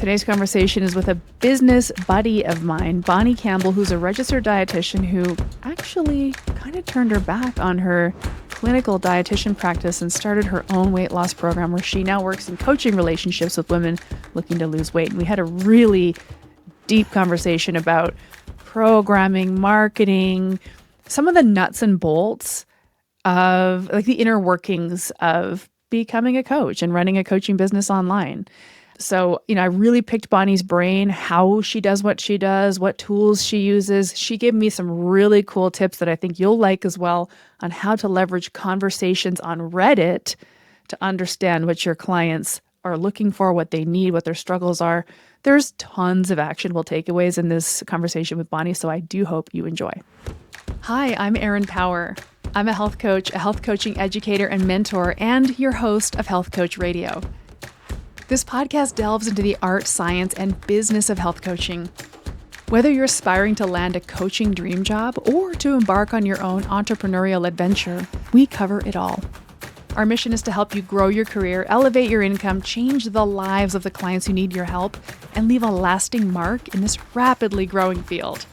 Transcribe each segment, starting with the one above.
Today's conversation is with a business buddy of mine, Bonnie Campbell, who's a registered dietitian who actually kind of turned her back on her clinical dietitian practice and started her own weight loss program where she now works in coaching relationships with women looking to lose weight. And we had a really deep conversation about programming, marketing, some of the nuts and bolts of like the inner workings of becoming a coach and running a coaching business online. So, I really picked Bonnie's brain, how she does, what tools she uses. She gave me some really cool tips that I think you'll like as well on how to leverage conversations on Reddit to understand what your clients are looking for, what they need, what their struggles are. There's tons of actionable takeaways in this conversation with Bonnie, so I do hope you enjoy. Hi, I'm Erin Power. I'm a health coach, a health coaching educator and mentor, and your host of Health Coach Radio. This podcast delves into the art, science, and business of health coaching. Whether you're aspiring to land a coaching dream job or to embark on your own entrepreneurial adventure, we cover it all. Our mission is to help you grow your career, elevate your income, change the lives of the clients who need your help, and leave a lasting mark in this rapidly growing field.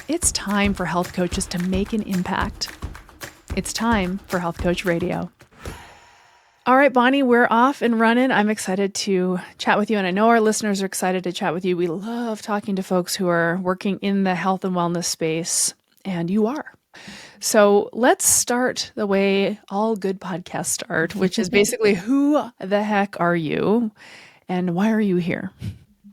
It's time for health coaches to make an impact. It's time for Health Coach Radio. All right, Bonnie, we're off and running. I'm excited to chat with you, and I know our listeners are excited to chat with you. We love talking to folks who are working in the health and wellness space, and you are. So let's start the way all good podcasts start, which is basically who the heck are you and why are you here?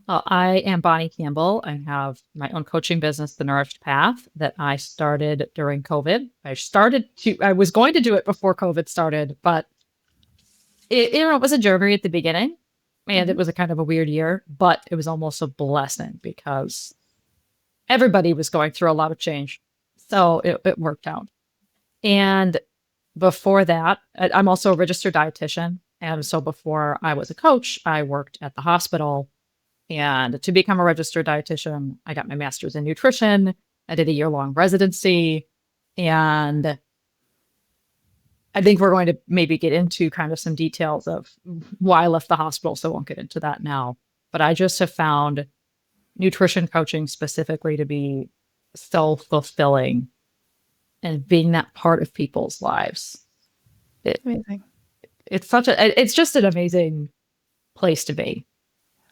Well, I am Bonnie Campbell. I have my own coaching business, The Nourished Path, that I started during COVID. I was going to do it before COVID started, but it was a journey at the beginning, and it was a kind of a weird year, but it was almost a blessing because everybody was going through a lot of change. So it worked out. And before that, I'm also a registered dietitian. And so before I was a coach, I worked at the hospital. And to become a registered dietitian, I got my master's in nutrition. I did a year-long residency. And I think we're going to maybe get into kind of some details of why I left the hospital, so I won't get into that now. But I just have found nutrition coaching specifically to be so fulfilling and being that part of people's lives. Amazing. It's just an amazing place to be.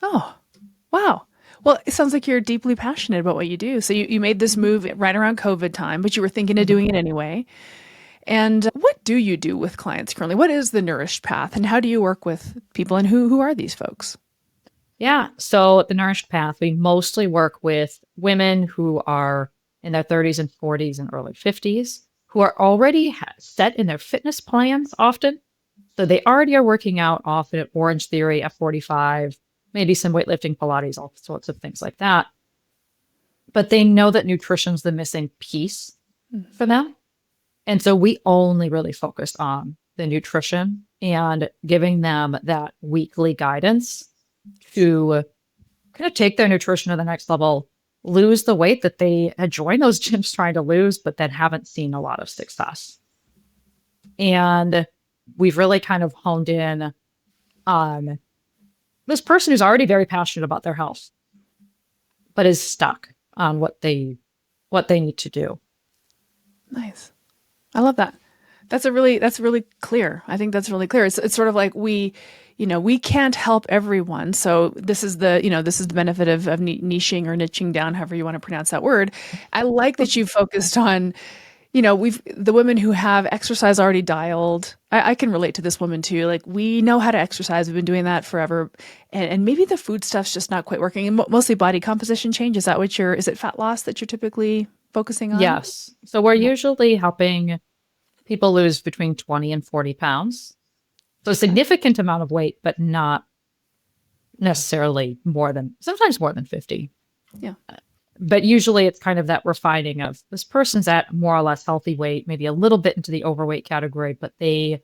Oh, wow. Well, it sounds like you're deeply passionate about what you do. So you made this move right around COVID time, but you were thinking of doing it anyway. And what do you do with clients currently? What is the Nourished Path and how do you work with people and who are these folks? Yeah. So at the Nourished Path, we mostly work with women who are in their 30s and 40s and early 50s, who are already set in their fitness plans often. So they already are working out often at Orange Theory, F45, maybe some weightlifting, Pilates, all sorts of things like that. But they know that nutrition's the missing piece for them. And so we only really focus on the nutrition and giving them that weekly guidance to kind of take their nutrition to the next level, lose the weight that they had joined those gyms trying to lose, but then haven't seen a lot of success. And we've really kind of honed in on this person who's already very passionate about their health, but is stuck on what they need to do. Nice. I love that. That's really clear. I think that's really clear. It's sort of like we can't help everyone. So this is the benefit of niching or niching down, however you want to pronounce that word. I like that you focused on, the women who have exercise already dialed. I can relate to this woman too. Like we know how to exercise. We've been doing that forever. And maybe the food stuff's just not quite working. And mostly body composition change. Is it fat loss that you're typically focusing on? Yes. So we're usually helping people lose between 20 and 40 pounds. So a significant amount of weight, but not necessarily sometimes more than 50. Yeah. But usually it's kind of that refining of this person's at more or less healthy weight, maybe a little bit into the overweight category, but they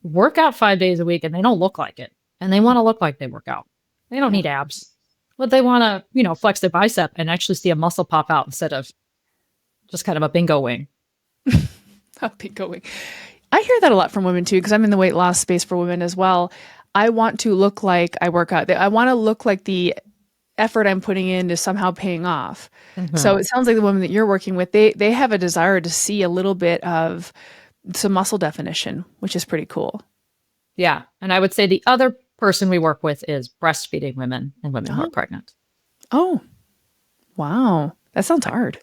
work out 5 days a week and they don't look like it. And they want to look like they work out. They don't need abs, but they want to, flex their bicep and actually see a muscle pop out instead of just kind of a bingo wing. A bingo wing. I hear that a lot from women too, because I'm in the weight loss space for women as well. I want to look like I work out. I want to look like the effort I'm putting in is somehow paying off. So Mhm. it sounds like the woman that you're working with, they have a desire to see a little bit of some muscle definition, which is pretty cool. Yeah. And I would say the other person we work with is breastfeeding women and women who are Oh, pregnant. oh, wow. That sounds hard.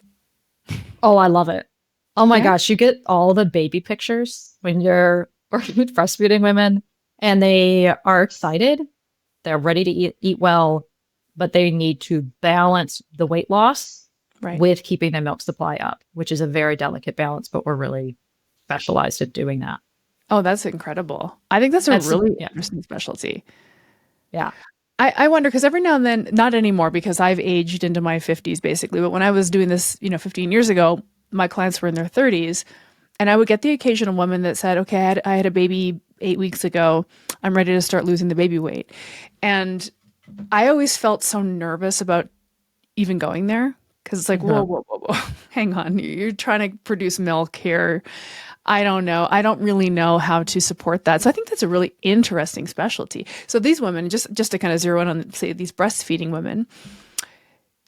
Oh, I love it. Oh my Yeah. gosh, you get all the baby pictures when you're working with breastfeeding women and they are excited. They're ready to eat well, but they need to balance the weight loss Right. with keeping their milk supply up, which is a very delicate balance, but we're really specialized at doing that. Oh, that's incredible. I think that's a That's, really yeah, interesting specialty. yeah. I wonder because every now and then, not anymore because I've aged into my 50s basically, but when I was doing this, 15 years ago, my clients were in their 30s, and I would get the occasional woman that said, "Okay, I had a baby 8 weeks ago. I'm ready to start losing the baby weight," and I always felt so nervous about even going there because it's like, whoa, Mhm. whoa, whoa, whoa, hang on, you're trying to produce milk here. I don't know. I don't really know how to support that. So I think that's a really interesting specialty. So these women, just to kind of zero in on, say, these breastfeeding women,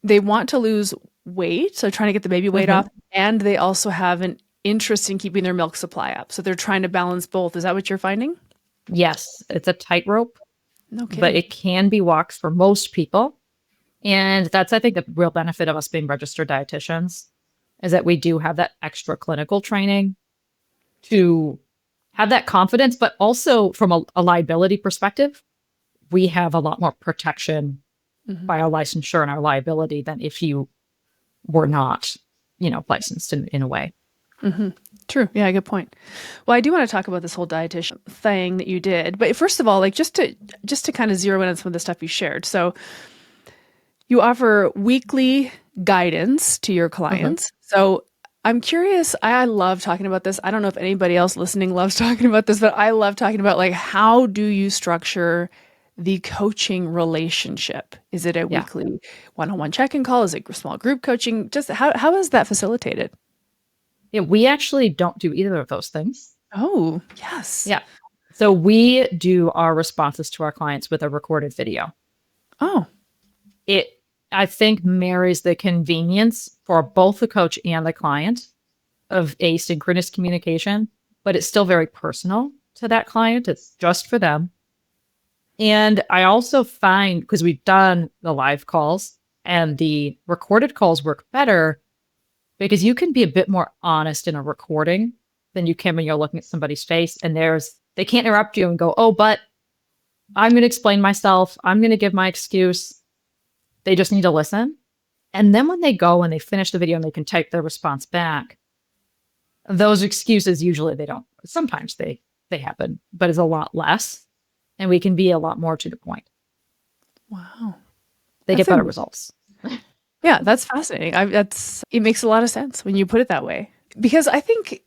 they want to lose weight, so trying to get the baby weight off, Mhm. and they also have an interest in keeping their milk supply up. So they're trying to balance both. Is that what you're finding? Yes, it's a tightrope, No but kidding. it can be walked for most people. And that's, I think, the real benefit of us being registered dietitians is that we do have that extra clinical training to have that confidence, but also from a liability perspective, we have a lot more protection Hmm. by our licensure and our liability than if you were not, licensed in a way. Hmm. True. Yeah, good point. Well, I do want to talk about this whole dietitian thing that you did, but first of all, like just to kind of zero in on some of the stuff you shared. So you offer weekly guidance to your Mhm. clients. So I'm curious, I love talking about this. I don't know if anybody else listening loves talking about this, but I love talking about like how do you structure the coaching relationship? Is it a Yeah. weekly one-on-one check-in call? Is it small group coaching? Just how is that facilitated? Yeah. We actually don't do either of those things. Oh, yes. Yeah. So we do our responses to our clients with a recorded video. Oh, It, I think, marries the convenience for both the coach and the client of asynchronous communication, but it's still very personal to that client. It's just for them. And I also find, because we've done the live calls and the recorded calls work better because you can be a bit more honest in a recording than you can when you're looking at somebody's face and they can't interrupt you and go, oh, but I'm going to explain myself. I'm going to give my excuse. They just need to listen. And then when they go and they finish the video and they can type their response back, those excuses usually they don't. Sometimes they happen, but it's a lot less, and we can be a lot more to the point. wow. They get That's better a results. Yeah, that's fascinating. It makes a lot of sense when you put it that way. Because I think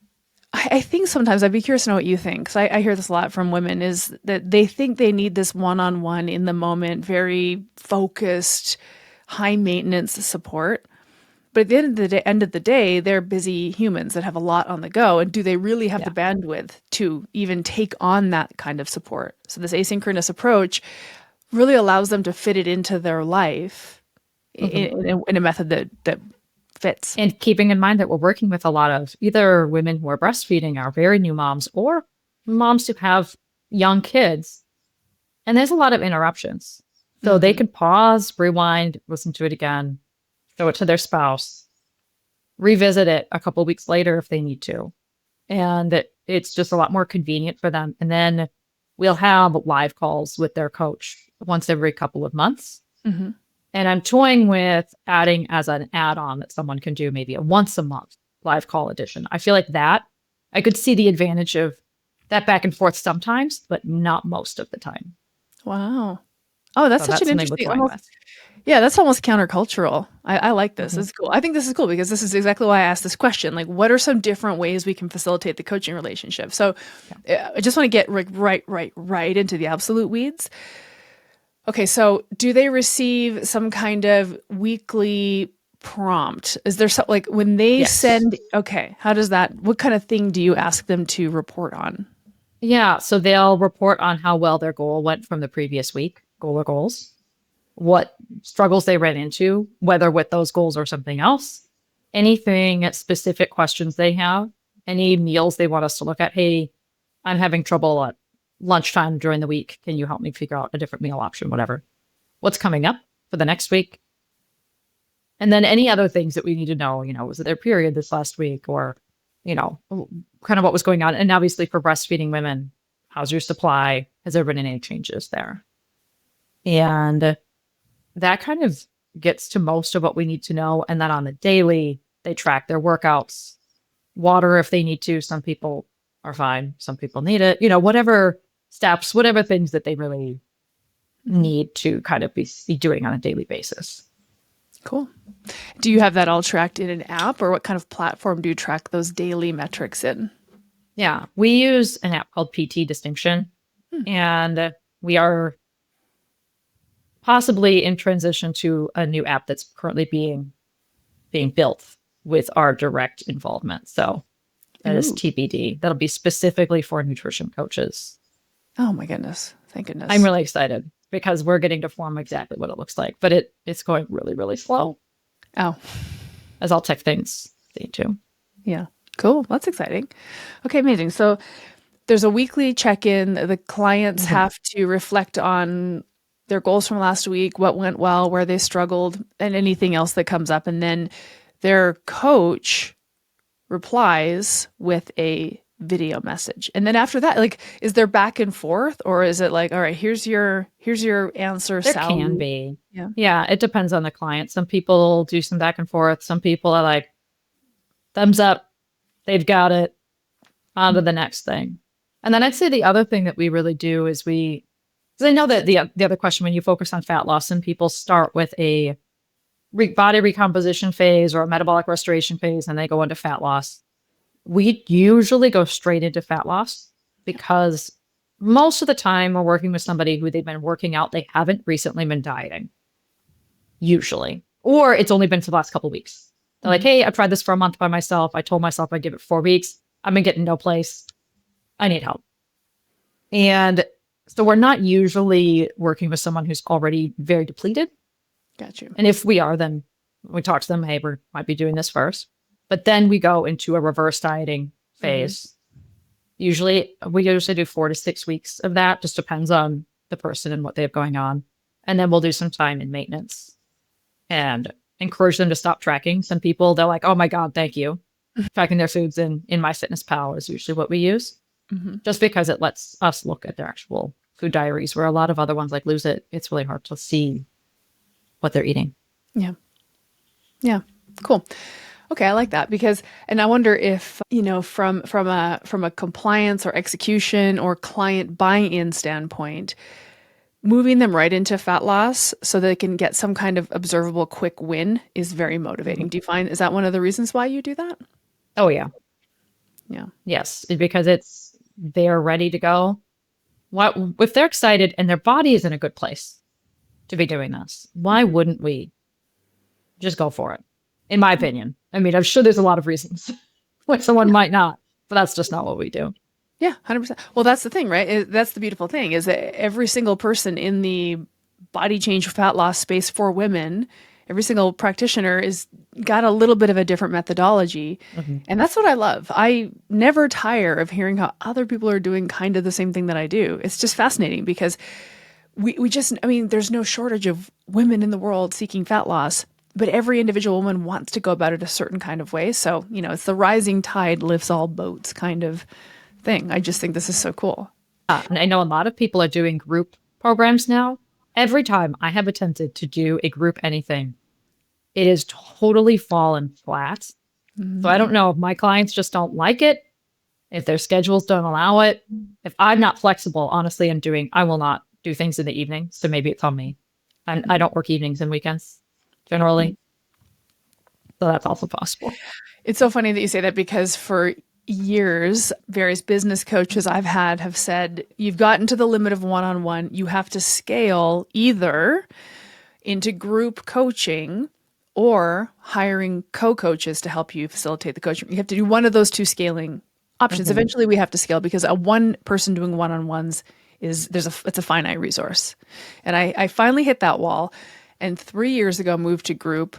sometimes I'd be curious to know what you think. Because I hear this a lot from women is that they think they need this one-on-one in the moment, very focused, high maintenance support. But at the end of the day, they're busy humans that have a lot on the go. And do they really have the Yeah. bandwidth to even take on that kind of support? So this asynchronous approach really allows them to fit it into their life Mhm. in a method that fits. And keeping in mind that we're working with a lot of either women who are breastfeeding, are very new moms, or moms who have young kids, and there's a lot of interruptions. So they Hmm. can pause, rewind, listen to it again, show it to their spouse, revisit it a couple weeks later if they need to. And it's just a lot more convenient for them. And then we'll have live calls with their coach once every couple of months. Hmm. And I'm toying with adding as an add-on that someone can do maybe a once a month live call edition. I feel like that I could see the advantage of that back and forth sometimes, but not most of the time. Wow. Oh, that's So such that's an something we're interesting, toying almost, with. yeah, that's almost countercultural. I like this. Mhm. It's cool. I think this is cool because this is exactly why I asked this question. Like, what are some different ways we can facilitate the coaching relationship? So, Yeah. I just want to get right into the absolute weeds. Okay, so do they receive some kind of weekly prompt? Is there some like when they Yes. send? Okay, how does that? What kind of thing do you ask them to report on? Yeah, so they'll report on how well their goal went from the previous week, goal or goals, what struggles they ran into, whether with those goals or something else, anything specific questions they have, any meals they want us to look at. Hey, I'm having trouble at lunchtime during the week. Can you help me figure out a different meal option, whatever? What's coming up for the next week? And then any other things that we need to know, was it their period this last week or, kind of what was going on. And obviously for breastfeeding women, how's your supply? Has there been any changes there? And that kind of gets to most of what we need to know. And then on the daily, they track their workouts, water if they need to. Some people are fine. Some people need it. Whatever steps, whatever things that they really need to kind of be doing on a daily basis. Cool. Do you have that all tracked in an app, or what kind of platform do you track those daily metrics in? Yeah, we use an app called PT Distinction, and we are possibly in transition to a new app that's currently being built with our direct involvement. So that is TBD. That'll be specifically for nutrition coaches. Oh my goodness. Thank goodness. I'm really excited because we're getting to form exactly what it looks like, but it's going really, really slow. Oh. As all tech things seem to. Yeah. Cool. That's exciting. Okay, amazing. So there's a weekly check-in. The clients have to reflect on their goals from last week, what went well, where they struggled, and anything else that comes up. And then their coach replies with a video message. And then after that, like, is there back and forth, or is it like, all right, here's your answer, There Sally? can be. Yeah. Yeah, it depends on the client. Some people do some back and forth. Some people are like, thumbs up, they've got it, on to the next thing. And then I'd say the other thing that we really do is because I know that the other question, when you focus on fat loss, some people start with a body recomposition phase or a metabolic restoration phase, and they go into fat loss. We usually go straight into fat loss because most of the time we're working with somebody who they've been working out. They haven't recently been dieting, usually, or it's only been for the last couple of weeks. They're like, hey, I've tried this for a month by myself. I told myself I'd give it 4 weeks. I've been getting no place. I need help. And so we're not usually working with someone who's already very depleted. Got you. And if we are, then we talk to them, hey, we might be doing this first. But then we go into a reverse dieting phase. We usually do 4 to 6 weeks of that. Just depends on the person and what they have going on. And then we'll do some time in maintenance and encourage them to stop tracking. Some people, they're like, oh my God, thank you. Tracking their foods in MyFitnessPal is usually what we use. Just because it lets us look at their actual food diaries, where a lot of other ones like Lose It, it's really hard to see what they're eating. Yeah. Yeah. Cool. Okay, I like that and I wonder if, from a compliance or execution or client buy-in standpoint, moving them right into fat loss so they can get some kind of observable quick win is very motivating. Do you find, is that one of the reasons why you do that? Oh, yeah. Yeah. Yes, because they're ready to go. If they're excited and their body is in a good place to be doing this, why wouldn't we just go for it? In my opinion. I mean, I'm sure there's a lot of reasons why someone might not, but that's just not what we do. Yeah, 100%. Well, that's the thing, right? That's the beautiful thing, is that every single person in the body change fat loss space for women, every single practitioner is got a little bit of a different methodology. And that's what I love. I never tire of hearing how other people are doing kind of the same thing that I do. It's just fascinating because there's no shortage of women in the world seeking fat loss, but every individual woman wants to go about it a certain kind of way. So, it's the rising tide lifts all boats kind of thing. I just think this is so cool. And I know a lot of people are doing group programs now. Every time I have attempted to do a group anything, it has totally fallen flat. So I don't know if my clients just don't like it, if their schedules don't allow it. If I'm not flexible, honestly, I will not do things in the evening. So maybe it's on me. I don't work evenings and weekends generally. So that's also possible. It's so funny that you say that, because for years, various business coaches I've had have said, you've gotten to the limit of one-on-one. You have to scale either into group coaching or hiring co-coaches to help you facilitate the coaching. You have to do one of those two scaling options. Mhm. Eventually we have to scale because a one person doing one-on-ones it's a finite resource. And I finally hit that wall, and 3 years ago moved to group,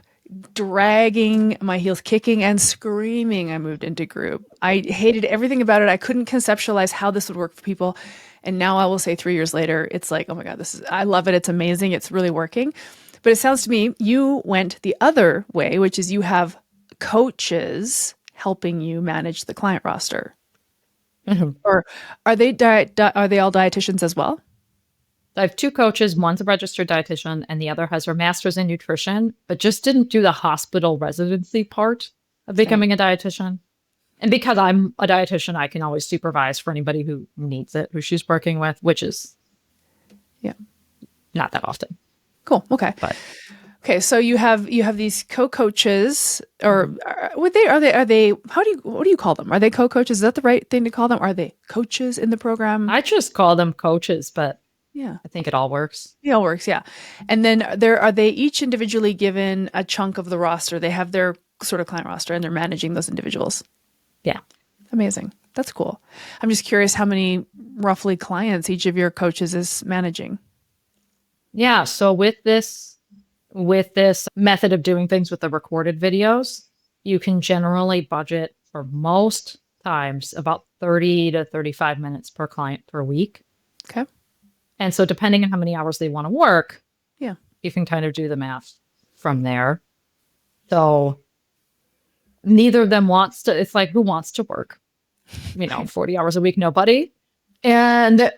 dragging my heels, kicking and screaming. I moved into group. I hated everything about it. I couldn't conceptualize how this would work for people. And now I will say 3 years later, it's like, oh my God, I love it. It's amazing. It's really working. But it sounds to me you went the other way, which is you have coaches helping you manage the client roster. Mhm. Or are are they all dietitians as well? I have two coaches. One's a registered dietitian, and the other has her master's in nutrition, but just didn't do the hospital residency part of Same. becoming a dietitian. And because I'm a dietitian, I can always supervise for anybody who needs it, who she's working with, which is Yeah. not that often. Cool. Okay. But Okay. So you have these co-coaches, or are they what do you call them? Are they co-coaches? Is that the right thing to call them? Are they coaches in the program? I just call them coaches, but Yeah. I think it all works. It all works. Yeah. And then are they each individually given a chunk of the roster? They have their sort of client roster and they're managing those individuals. Yeah. Amazing. That's cool. I'm just curious how many roughly clients each of your coaches is managing. Yeah. So with this method of doing things with the recorded videos, you can generally budget for most times about 30 to 35 minutes per client per week. Okay. And so depending on how many hours they want to work, Yeah. you can kind of do the math from there. So neither of them wants to, it's like, who wants to work, 40 hours a week? Nobody. And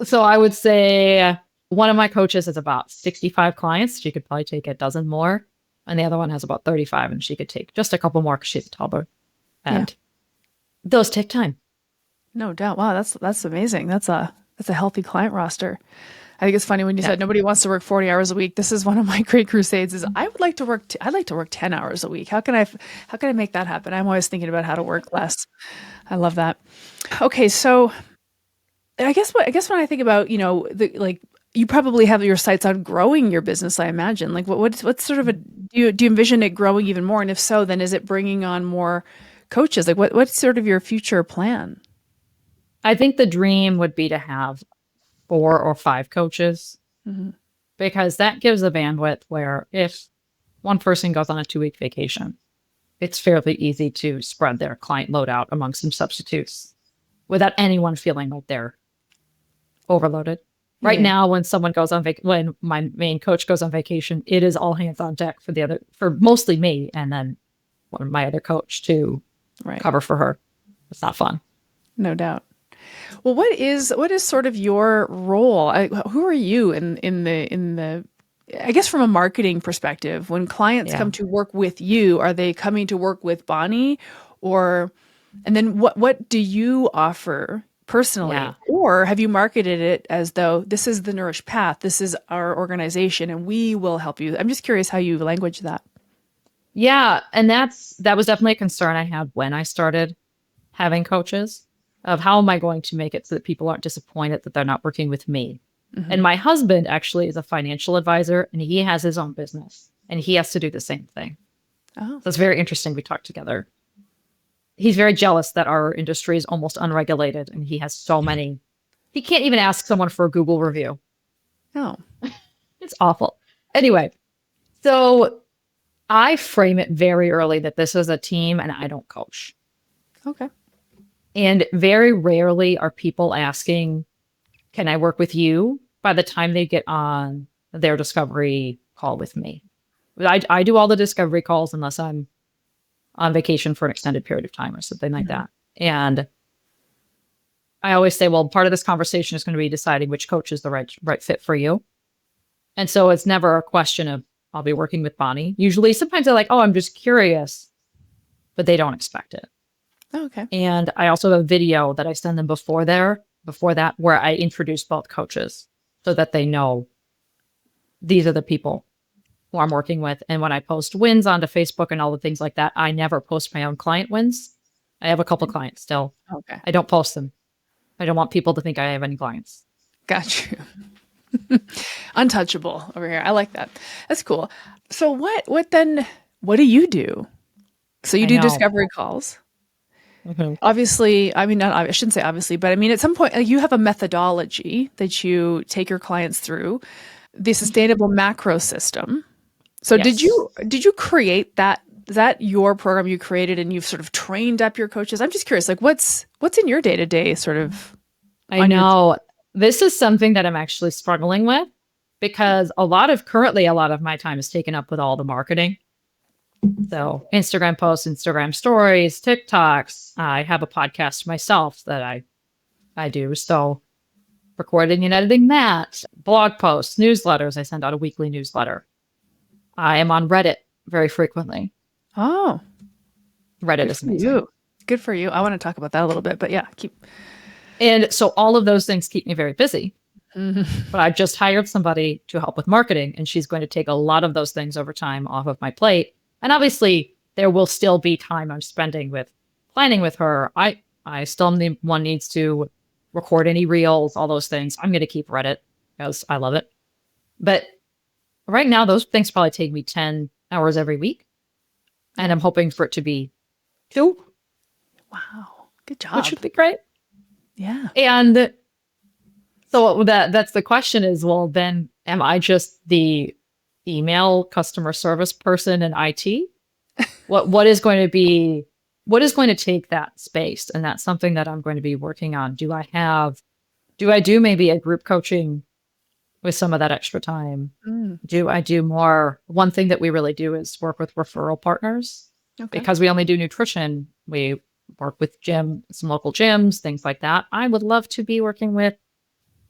so I would say one of my coaches has about 65 clients. She could probably take a dozen more. And the other one has about 35, and she could take just a couple more because she's a toddler. And those take time. No doubt. Wow, that's amazing. That's a healthy client roster. I think it's funny when you said nobody wants to work 40 hours a week. This is one of my great crusades is I'd like to work 10 hours a week. How can I make that happen? I'm always thinking about how to work less. I love that. Okay, so I guess when I think about, you probably have your sights on growing your business, I imagine. Like what's sort of do you envision it growing even more? And if so, then is it bringing on more coaches? Like what's sort of your future plan? I think the dream would be to have 4 or 5 coaches, Mm-hmm. because that gives a bandwidth where if one person goes on a 2-week vacation, it's fairly easy to spread their client load out among some substitutes without anyone feeling like they're overloaded. Right Yeah. now, when someone goes on when my main coach goes on vacation, it is all hands on deck for mostly me and then my other coach to Right. cover for her. It's not fun. No doubt. Well, what is sort of your role? Who are you in the I guess from a marketing perspective, when clients Yeah. come to work with you, are they coming to work with Bonnie, and then what do you offer personally? Yeah. Or have you marketed it as though this is the Nourished path, this is our organization, and we will help you? I'm just curious how you language that. Yeah. And that was definitely a concern I had when I started having coaches, of how am I going to make it so that people aren't disappointed that they're not working with me. Mm-hmm. And my husband actually is a financial advisor, and he has his own business, and he has to do the same thing. Oh, So it's very interesting. We talked together. He's very jealous that our industry is almost unregulated, and he has so many. He can't even ask someone for a Google review. no. It's awful. Anyway, so I frame it very early that this is a team and I don't coach. Okay. And very rarely are people asking, can I work with you, by the time they get on their discovery call with me. I do all the discovery calls unless I'm on vacation for an extended period of time or something like that. And I always say, well, part of this conversation is going to be deciding which coach is the right fit for you. And so it's never a question of, I'll be working with Bonnie. Usually, sometimes they're like, oh, I'm just curious, but they don't expect it. Oh, okay. And I also have a video that I send them before that, where I introduce both coaches so that they know these are the people who I'm working with. And when I post wins onto Facebook and all the things like that, I never post my own client wins. I have a couple clients still. Okay. I don't post them. I don't want people to think I have any clients. Got you. Untouchable over here. I like that. That's cool. So what do you do? So you I do know. discovery calls. Mhm. Obviously, I mean, not, I shouldn't say obviously, but I mean, at some point, you have a methodology that you take your clients through, the sustainable macro system. So Yes. did you create that? Is that your program you created and you've sort of trained up your coaches? I'm just curious, like what's in your day-to-day sort of I on your know this is something that I'm actually struggling with because currently a lot of my time is taken up with all the marketing. So Instagram posts, Instagram stories, TikToks. I have a podcast myself that I do. So recording and editing that, blog posts, newsletters. I send out a weekly newsletter. I am on Reddit very frequently. Oh, Reddit good is for amazing. you. Good for you. I want to talk about that a little bit, but yeah, keep. And so all of those things keep me very busy. Mhm. But I just hired somebody to help with marketing, and she's going to take a lot of those things over time off of my plate. And obviously, there will still be time I'm spending with planning with her. I still am the one needs to record any reels, all those things. I'm going to keep Reddit because I love it. But right now, those things probably take me 10 hours every week. And I'm hoping for it to be 2, Wow, good which job. would be great. Yeah. And so that's the question is, well, then am I just the email customer service person in IT? What is going to be what is going to take that space? And that's something that I'm going to be working on. Do I do maybe a group coaching with some of that extra time? Mm, Do I do more? One thing that we really do is work with referral partners okay. because we only do nutrition. We work with some local gyms, things like that. I would love to be working with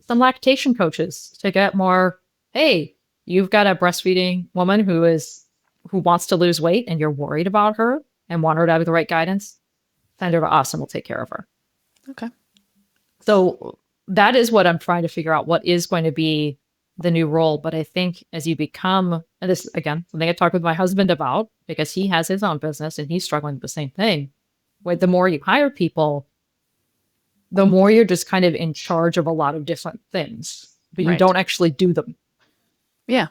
some lactation coaches to get more, hey, you've got a breastfeeding woman who wants to lose weight and you're worried about her and want her to have the right guidance, send her to us and we'll take care of her. Okay. So that is what I'm trying to figure out what is going to be the new role. But I think as you become, and this again, something I talked with my husband about because he has his own business and he's struggling with the same thing. With the more you hire people, the more you're just kind of in charge of a lot of different things, but you Right. don't actually do them. Yeah.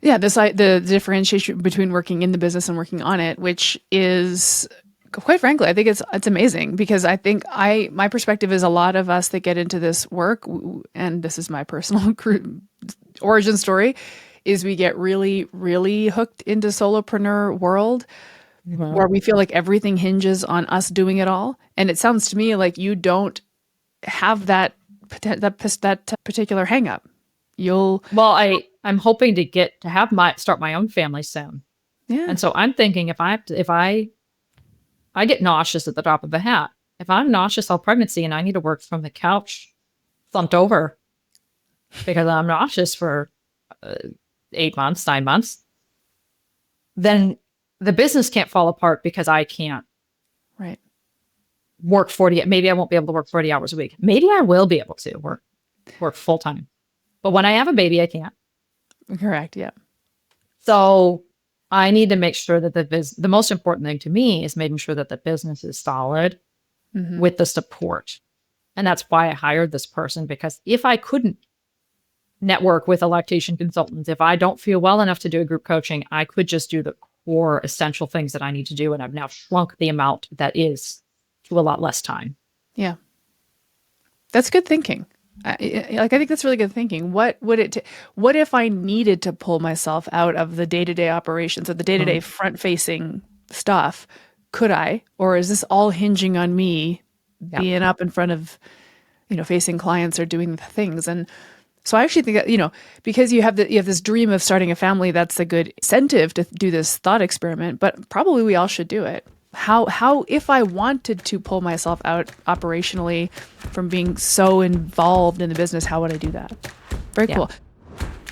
Yeah, the differentiation between working in the business and working on it, which is quite frankly, I think it's amazing because I think my perspective is a lot of us that get into this work, and this is my personal origin story, is we get really, really hooked into solopreneur world where we feel like everything hinges on us doing it all. And it sounds to me like you don't have that particular hang up. You'll Well, I'm hoping to start my own family soon. yeah. And so I'm thinking if I get nauseous at the drop of a hat. If I'm nauseous all pregnancy and I need to work from the couch slumped over because I'm nauseous for 8 months, 9 months, then the business can't fall apart because I can't Right. work 40. Maybe I won't be able to work 40 hours a week. Maybe I will be able to work full time. But when I have a baby, I can't. Correct. Yeah. So I need to make sure that the most important thing to me is making sure that the business is solid Mhm. with the support. And that's why I hired this person, because if I couldn't network with a lactation consultant, if I don't feel well enough to do a group coaching, I could just do the core essential things that I need to do. And I've now shrunk the amount that is to a lot less time. Yeah. That's good thinking. I think that's really good thinking. What would what if I needed to pull myself out of the day-to-day operations or the day-to-day front-facing stuff? Could I? Or is this all hinging on me Yeah. being up in front of, facing clients or doing the things? And so I actually think that, because you have this dream of starting a family, that's a good incentive to do this thought experiment, but probably we all should do it. How if I wanted to pull myself out operationally from being so involved in the business, how would I do that? Very cool.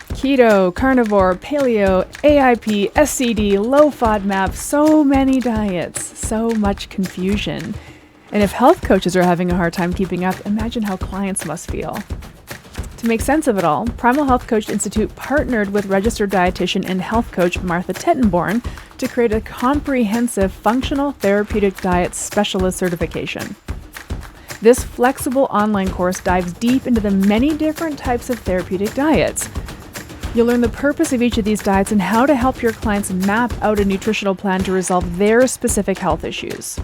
Keto, carnivore, paleo, AIP, SCD, low FODMAP, so many diets, so much confusion. And if health coaches are having a hard time keeping up, imagine how clients must feel. To make sense of it all, Primal Health Coach Institute partnered with registered dietitian and health coach Martha Tettenborn to create a comprehensive functional therapeutic diet specialist certification. This flexible online course dives deep into the many different types of therapeutic diets. You'll learn the purpose of each of these diets and how to help your clients map out a nutritional plan to resolve their specific health issues.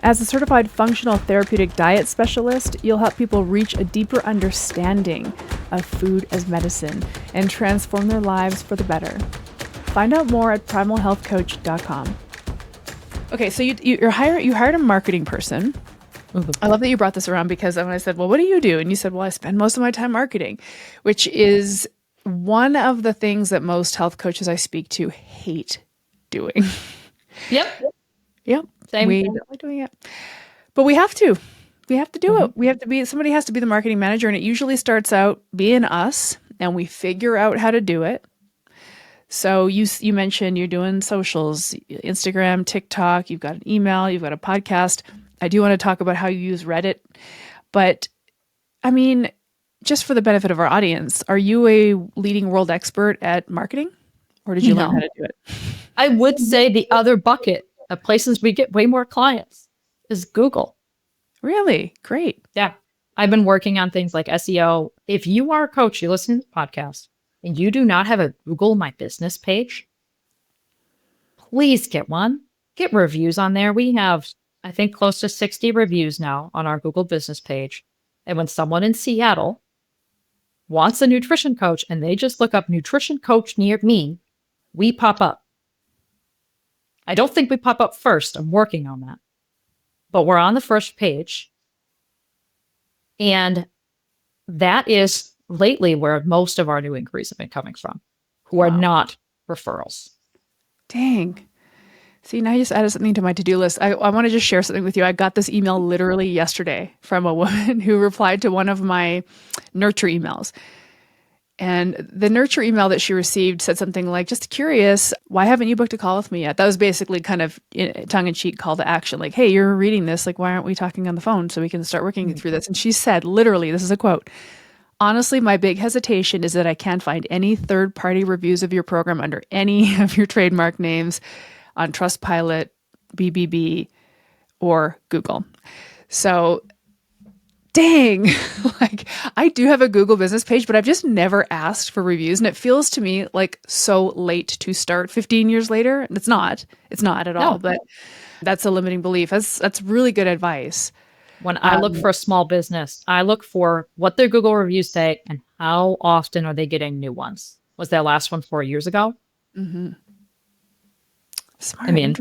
As a certified functional therapeutic diet specialist, you'll help people reach a deeper understanding of food as medicine and transform their lives for the better. Find out more at primalhealthcoach.com. Okay, so you hired a marketing person. Mm-hmm. I love that you brought this around, because when I said, well, what do you do? And you said, well, I spend most of my time marketing, which is one of the things that most health coaches I speak to hate doing. Yep. Same. We don't like doing it. But we have to. We have to do it. We have to be, somebody has to be the marketing manager, and it usually starts out being us, and we figure out how to do it. So you mentioned you're doing socials, Instagram, TikTok, you've got an email, you've got a podcast. I do want to talk about how you use Reddit. But I mean, just for the benefit of our audience, are you a leading world expert at marketing, or did you learn how to do it? I would say the other bucket of places we get way more clients is Google. Really? Great. Yeah. I've been working on things like SEO. If you are a coach, you listen to the podcast, and you do not have a Google My Business page, please get one. Get reviews on there. We have, I think, close to 60 reviews now on our Google business page. And when someone in Seattle wants a nutrition coach and they just look up nutrition coach near me, we pop up. I don't think we pop up first. I'm working on that. But we're on the first page. And that is lately where most of our new inquiries have been coming from, who are not referrals. Dang. See, now you just added something to my to-do list. I want to just share something with you. I got this email literally yesterday from a woman who replied to one of my nurture emails. And the nurture email that she received said something like, just curious, why haven't you booked a call with me yet? That was basically kind of tongue-in-cheek call to action. Like, hey, you're reading this. Like, why aren't we talking on the phone so we can start working through this? And she said, literally, this is a quote, honestly, my big hesitation is that I can't find any third-party reviews of your program under any of your trademark names on Trustpilot, BBB, or Google. So, dang, like I do have a Google business page, but I've just never asked for reviews. And it feels to me like so late to start 15 years later. It's not at all, but that's a limiting belief. That's really good advice. When I look for a small business, I look for what their Google reviews say and how often are they getting new ones. Was their last one 4 years ago? Mm-hmm. Smart. I mean,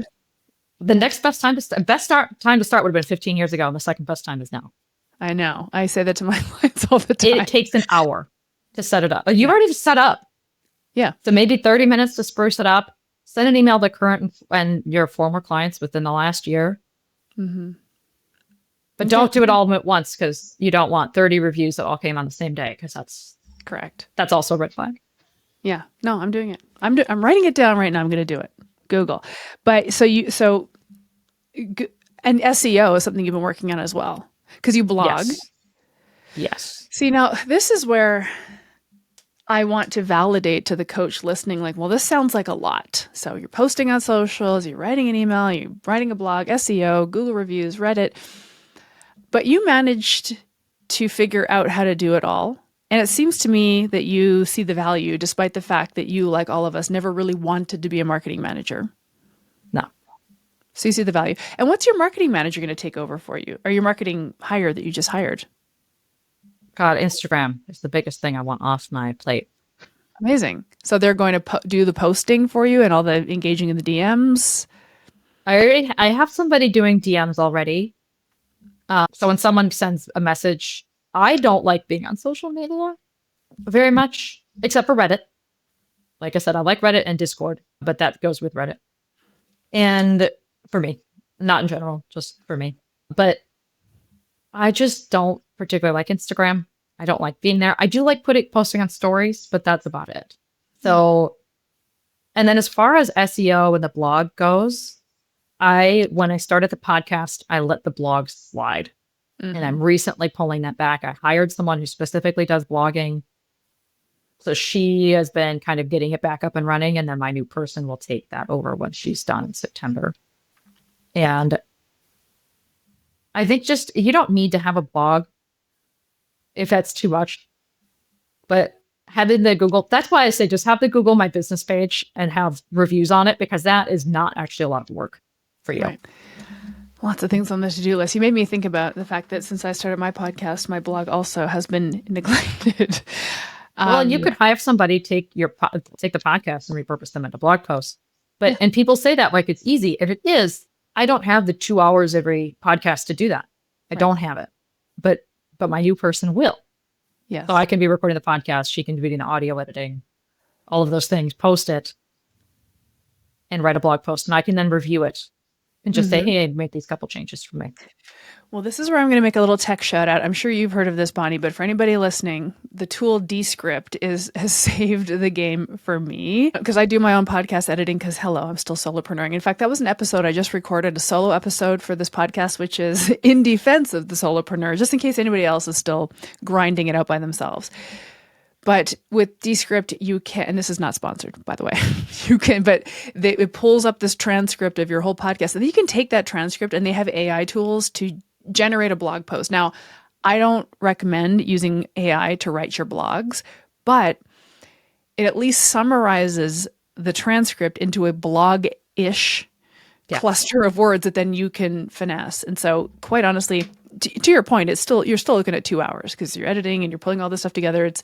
the next best time to start would have been 15 years ago, and the second best time is now. I know. I say that to my clients all the time. It takes an hour to set it up. You've already set up. Yeah. So maybe 30 minutes to spruce it up. Send an email to current and your former clients within the last year. Mm-hmm. But don't do it all at once, because you don't want 30 reviews that all came on the same day, because that's correct. That's also a red flag. Yeah. No, I'm doing it. I'm writing it down right now. I'm going to do it. Google. But and SEO is something you've been working on as well, because you blog. Yes. See, now this is where I want to validate to the coach listening, like, well, this sounds like a lot. So you're posting on socials, you're writing an email, you're writing a blog, SEO, Google reviews, Reddit, but you managed to figure out how to do it all. And it seems to me that you see the value, despite the fact that you, like all of us, never really wanted to be a marketing manager. No. So you see the value. And what's your marketing manager going to take over for you? Or your marketing hire that you just hired? God, Instagram is the biggest thing I want off my plate. Amazing. So they're going to do the posting for you and all the engaging in the DMs? I have somebody doing DMs already. So when someone sends a message, I don't like being on social media very much, except for Reddit. Like I said, I like Reddit and Discord, but that goes with Reddit. And for me, not in general, just for me. But I just don't particularly like Instagram. I don't like being there. I do like posting on stories, but that's about it. So, and then as far as SEO and the blog goes, when I started the podcast, I let the blog slide. Mm-hmm. And I'm recently pulling that back. I hired someone who specifically does blogging. So she has been kind of getting it back up and running. And then my new person will take that over when she's done in September. And I think just, you don't need to have a blog if that's too much. But having the Google, that's why I say just have the Google My Business page and have reviews on it, because that is not actually a lot of work for you. Right. Lots of things on the to-do list. You made me think about the fact that since I started my podcast, my blog also has been neglected. Well, and you could hire somebody, take the podcast and repurpose them into blog posts. Yeah. And people say that like it's easy. If it is, I don't have the 2 hours every podcast to do that. I don't have it. But my new person will. Yes. So I can be recording the podcast. She can be doing the audio editing, all of those things, post it, and write a blog post. And I can then review it and just say, hey, make these couple changes for me. Well, this is where I'm going to make a little tech shout out. I'm sure you've heard of this, Bonnie, but for anybody listening, the tool Descript has saved the game for me because I do my own podcast editing because, hello, I'm still solopreneuring. In fact, that was an episode I just recorded, a solo episode for this podcast, which is in defense of the solopreneur, just in case anybody else is still grinding it out by themselves. But with Descript, you can, and this is not sponsored, by the way, you can, but it pulls up this transcript of your whole podcast. And then you can take that transcript and they have AI tools to generate a blog post. Now, I don't recommend using AI to write your blogs, but it at least summarizes the transcript into a blog-ish cluster of words that then you can finesse. And so quite honestly, to your point, you're still looking at 2 hours because you're editing and you're pulling all this stuff together. It's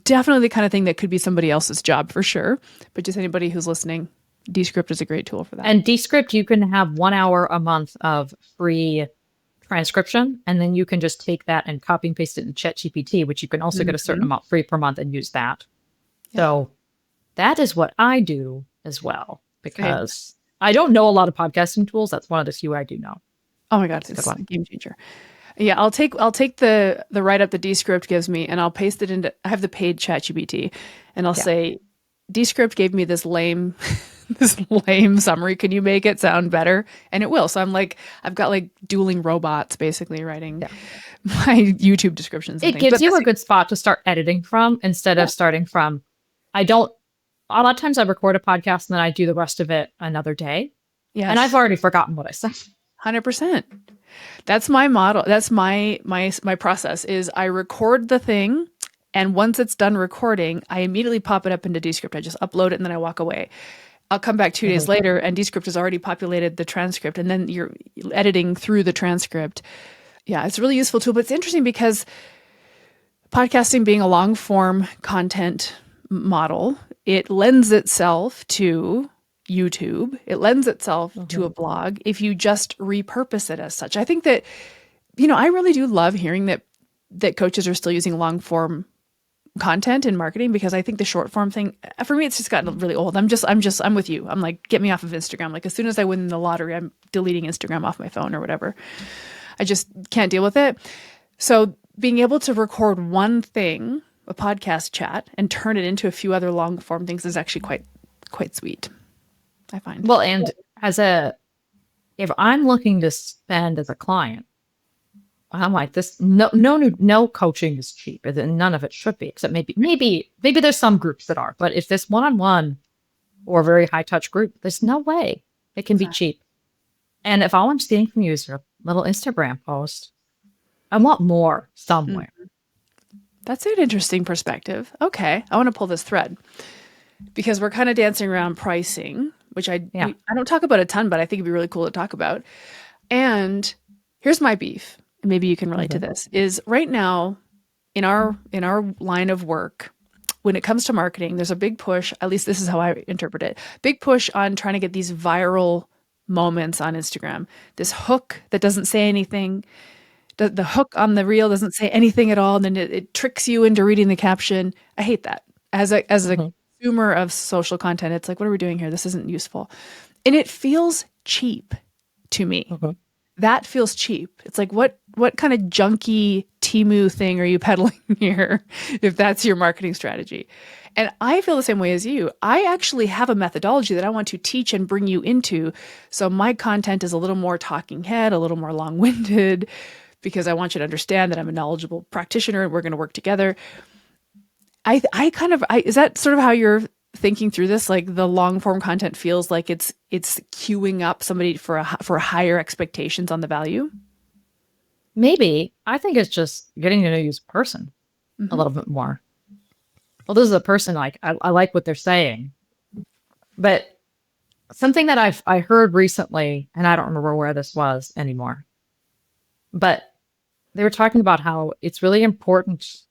definitely the kind of thing that could be somebody else's job for sure. But just anybody who's listening, Descript is a great tool for that. And Descript, you can have 1 hour a month of free transcription, and then you can just take that and copy and paste it in ChatGPT, which you can also get a certain amount free per month and use that. Yeah. So that is what I do as well, because I don't know a lot of podcasting tools. That's one of the few I do know. Oh my God, it's a game changer. Yeah, I'll take the write-up that Descript gives me, and I'll paste it into, I have the paid ChatGPT, and I'll say, Descript gave me this lame summary. Can you make it sound better? And it will. So I've got like dueling robots basically writing my YouTube descriptions. It gives you a good spot to start editing from instead of starting from, a lot of times I record a podcast and then I do the rest of it another day. Yeah. And I've already forgotten what I said. 100%. That's my model. That's my process is I record the thing. And once it's done recording, I immediately pop it up into Descript. I just upload it and then I walk away. I'll come back 2 days later and Descript has already populated the transcript and then you're editing through the transcript. Yeah, it's a really useful tool, but it's interesting because podcasting being a long form content model, it lends itself to YouTube. It lends itself to a blog if you just repurpose it as such. I think that, I really do love hearing that coaches are still using long form content in marketing because I think the short form thing, for me, it's just gotten really old. I'm with you. I'm like, get me off of Instagram. Like as soon as I win the lottery, I'm deleting Instagram off my phone or whatever. I just can't deal with it. So being able to record one thing, a podcast chat, and turn it into a few other long form things is actually quite sweet, I find. Well, and if I'm looking to spend as a client, I'm like this. No coaching is cheap. None of it should be, except maybe there's some groups that are. But if this one-on-one or a very high-touch group, there's no way it can be cheap. And if all I'm seeing from you is your little Instagram post, I want more somewhere. That's an interesting perspective. Okay, I want to pull this thread because we're kind of dancing around pricing, which I don't talk about a ton, but I think it'd be really cool to talk about. And here's my beef. Maybe you can relate to this, is right now in our line of work, when it comes to marketing, there's a big push, at least this is how I interpret it, big push on trying to get these viral moments on Instagram. This hook that doesn't say anything, the hook on the reel doesn't say anything at all, and then it tricks you into reading the caption. I hate that. As a consumer of social content, it's like, what are we doing here? This isn't useful. And it feels cheap to me. That feels cheap. It's like, what kind of junky Temu thing are you peddling here if that's your marketing strategy? And I feel the same way as you. I actually have a methodology that I want to teach and bring you into. So my content is a little more talking head, a little more long-winded, because I want you to understand that I'm a knowledgeable practitioner and we're going to work together. Is that sort of how you're thinking through this? Like the long form content feels like it's queuing up somebody for higher expectations on the value? Maybe. I think it's just getting to know you as a person a little bit more. Well, this is a person I like what they're saying, but something that I heard recently, and I don't remember where this was anymore, but they were talking about how it's really important.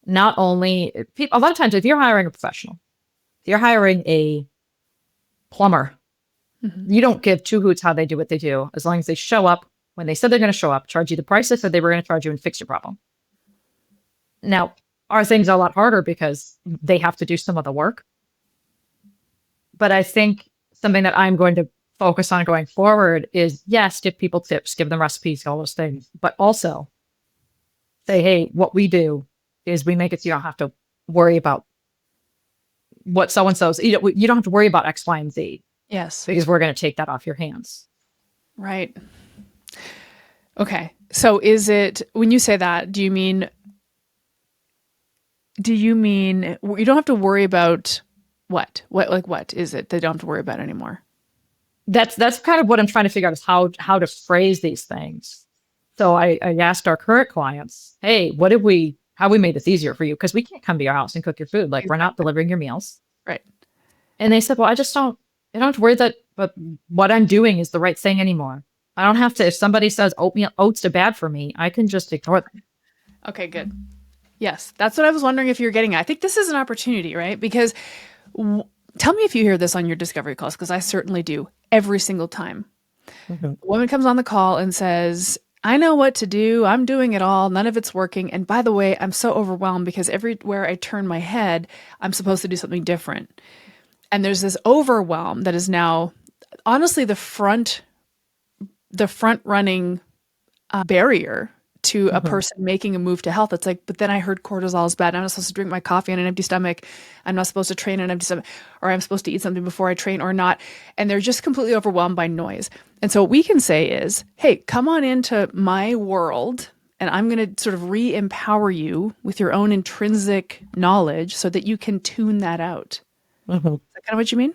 Not only people, a lot of times, if you're hiring a professional, if you're hiring a plumber, Hmm. you don't give two hoots how they do what they do, as long as they show up when they said they're going to show up, charge you the price they said they were going to charge you, and fix your problem. Now, our things are a lot harder because they have to do some of the work. But I think something that I'm going to focus on going forward is, yes, give people tips, give them recipes, all those things, but also say, hey, what we do is we make it so you don't have to worry about what so and so's. You don't have to worry about X, Y, and Z Yes. because we're going to take that off your hands. Right. Okay. So is it, when you say that, do you mean you don't have to worry about what? What is it they don't have to worry about anymore? That's kind of what I'm trying to figure out, is how to phrase these things. So I asked our current clients, hey, how we made this easier for you? Because we can't come to your house and cook your food. Like, we're not Exactly. delivering your meals. Right. And they said, well, I don't have to worry that, but what I'm doing is the right thing anymore. I don't have to, if somebody says oats are bad for me, I can just ignore them. Okay, good. Yes, that's what I was wondering if you were getting at. I think this is an opportunity, right? Because tell me if you hear this on your discovery calls, because I certainly do every single time. Mm-hmm. A woman comes on the call and says, I know what to do. I'm doing it all. None of it's working. And by the way, I'm so overwhelmed because everywhere I turn my head, I'm supposed to do something different. And there's this overwhelm that is now honestly the front running barrier to a person making a move to health. It's like, but then I heard cortisol is bad. I'm not supposed to drink my coffee on an empty stomach. I'm not supposed to train on an empty stomach, or I'm supposed to eat something before I train or not. And they're just completely overwhelmed by noise. And so what we can say is, hey, come on into my world, and I'm going to sort of re-empower you with your own intrinsic knowledge so that you can tune that out. Is that kind of what you mean?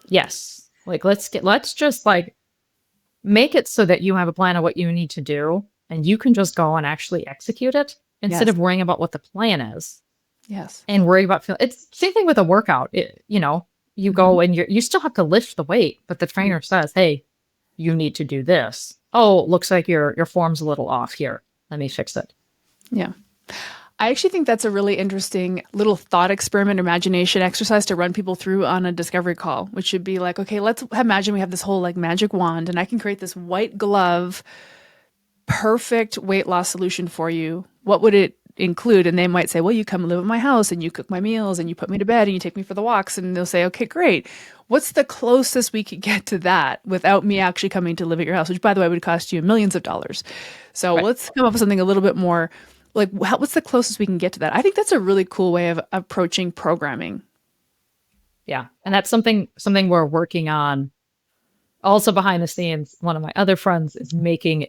Yes. Like, let's just like make it so that you have a plan of what you need to do and you can just go and actually execute it instead Yes. of worrying about what the plan is Yes. and worry about it's same thing with a workout. You go and you still have to lift the weight, but the trainer says, hey, you need to do this. Oh, looks like your form's a little off here. Let me fix it. Yeah. I actually think that's a really interesting little thought experiment, imagination exercise to run people through on a discovery call, which should be like, okay, let's imagine we have this whole like magic wand and I can create this white glove, perfect weight loss solution for you. What would it include? And they might say, well, you come live at my house and you cook my meals and you put me to bed and you take me for the walks. And they'll say, okay, great. What's the closest we could get to that without me actually coming to live at your house, which by the way, would cost you millions of dollars. So Right. let's come up with something a little bit more like, what's the closest we can get to that? I think that's a really cool way of approaching programming. Yeah. And that's something we're working on. Also behind the scenes, one of my other friends is making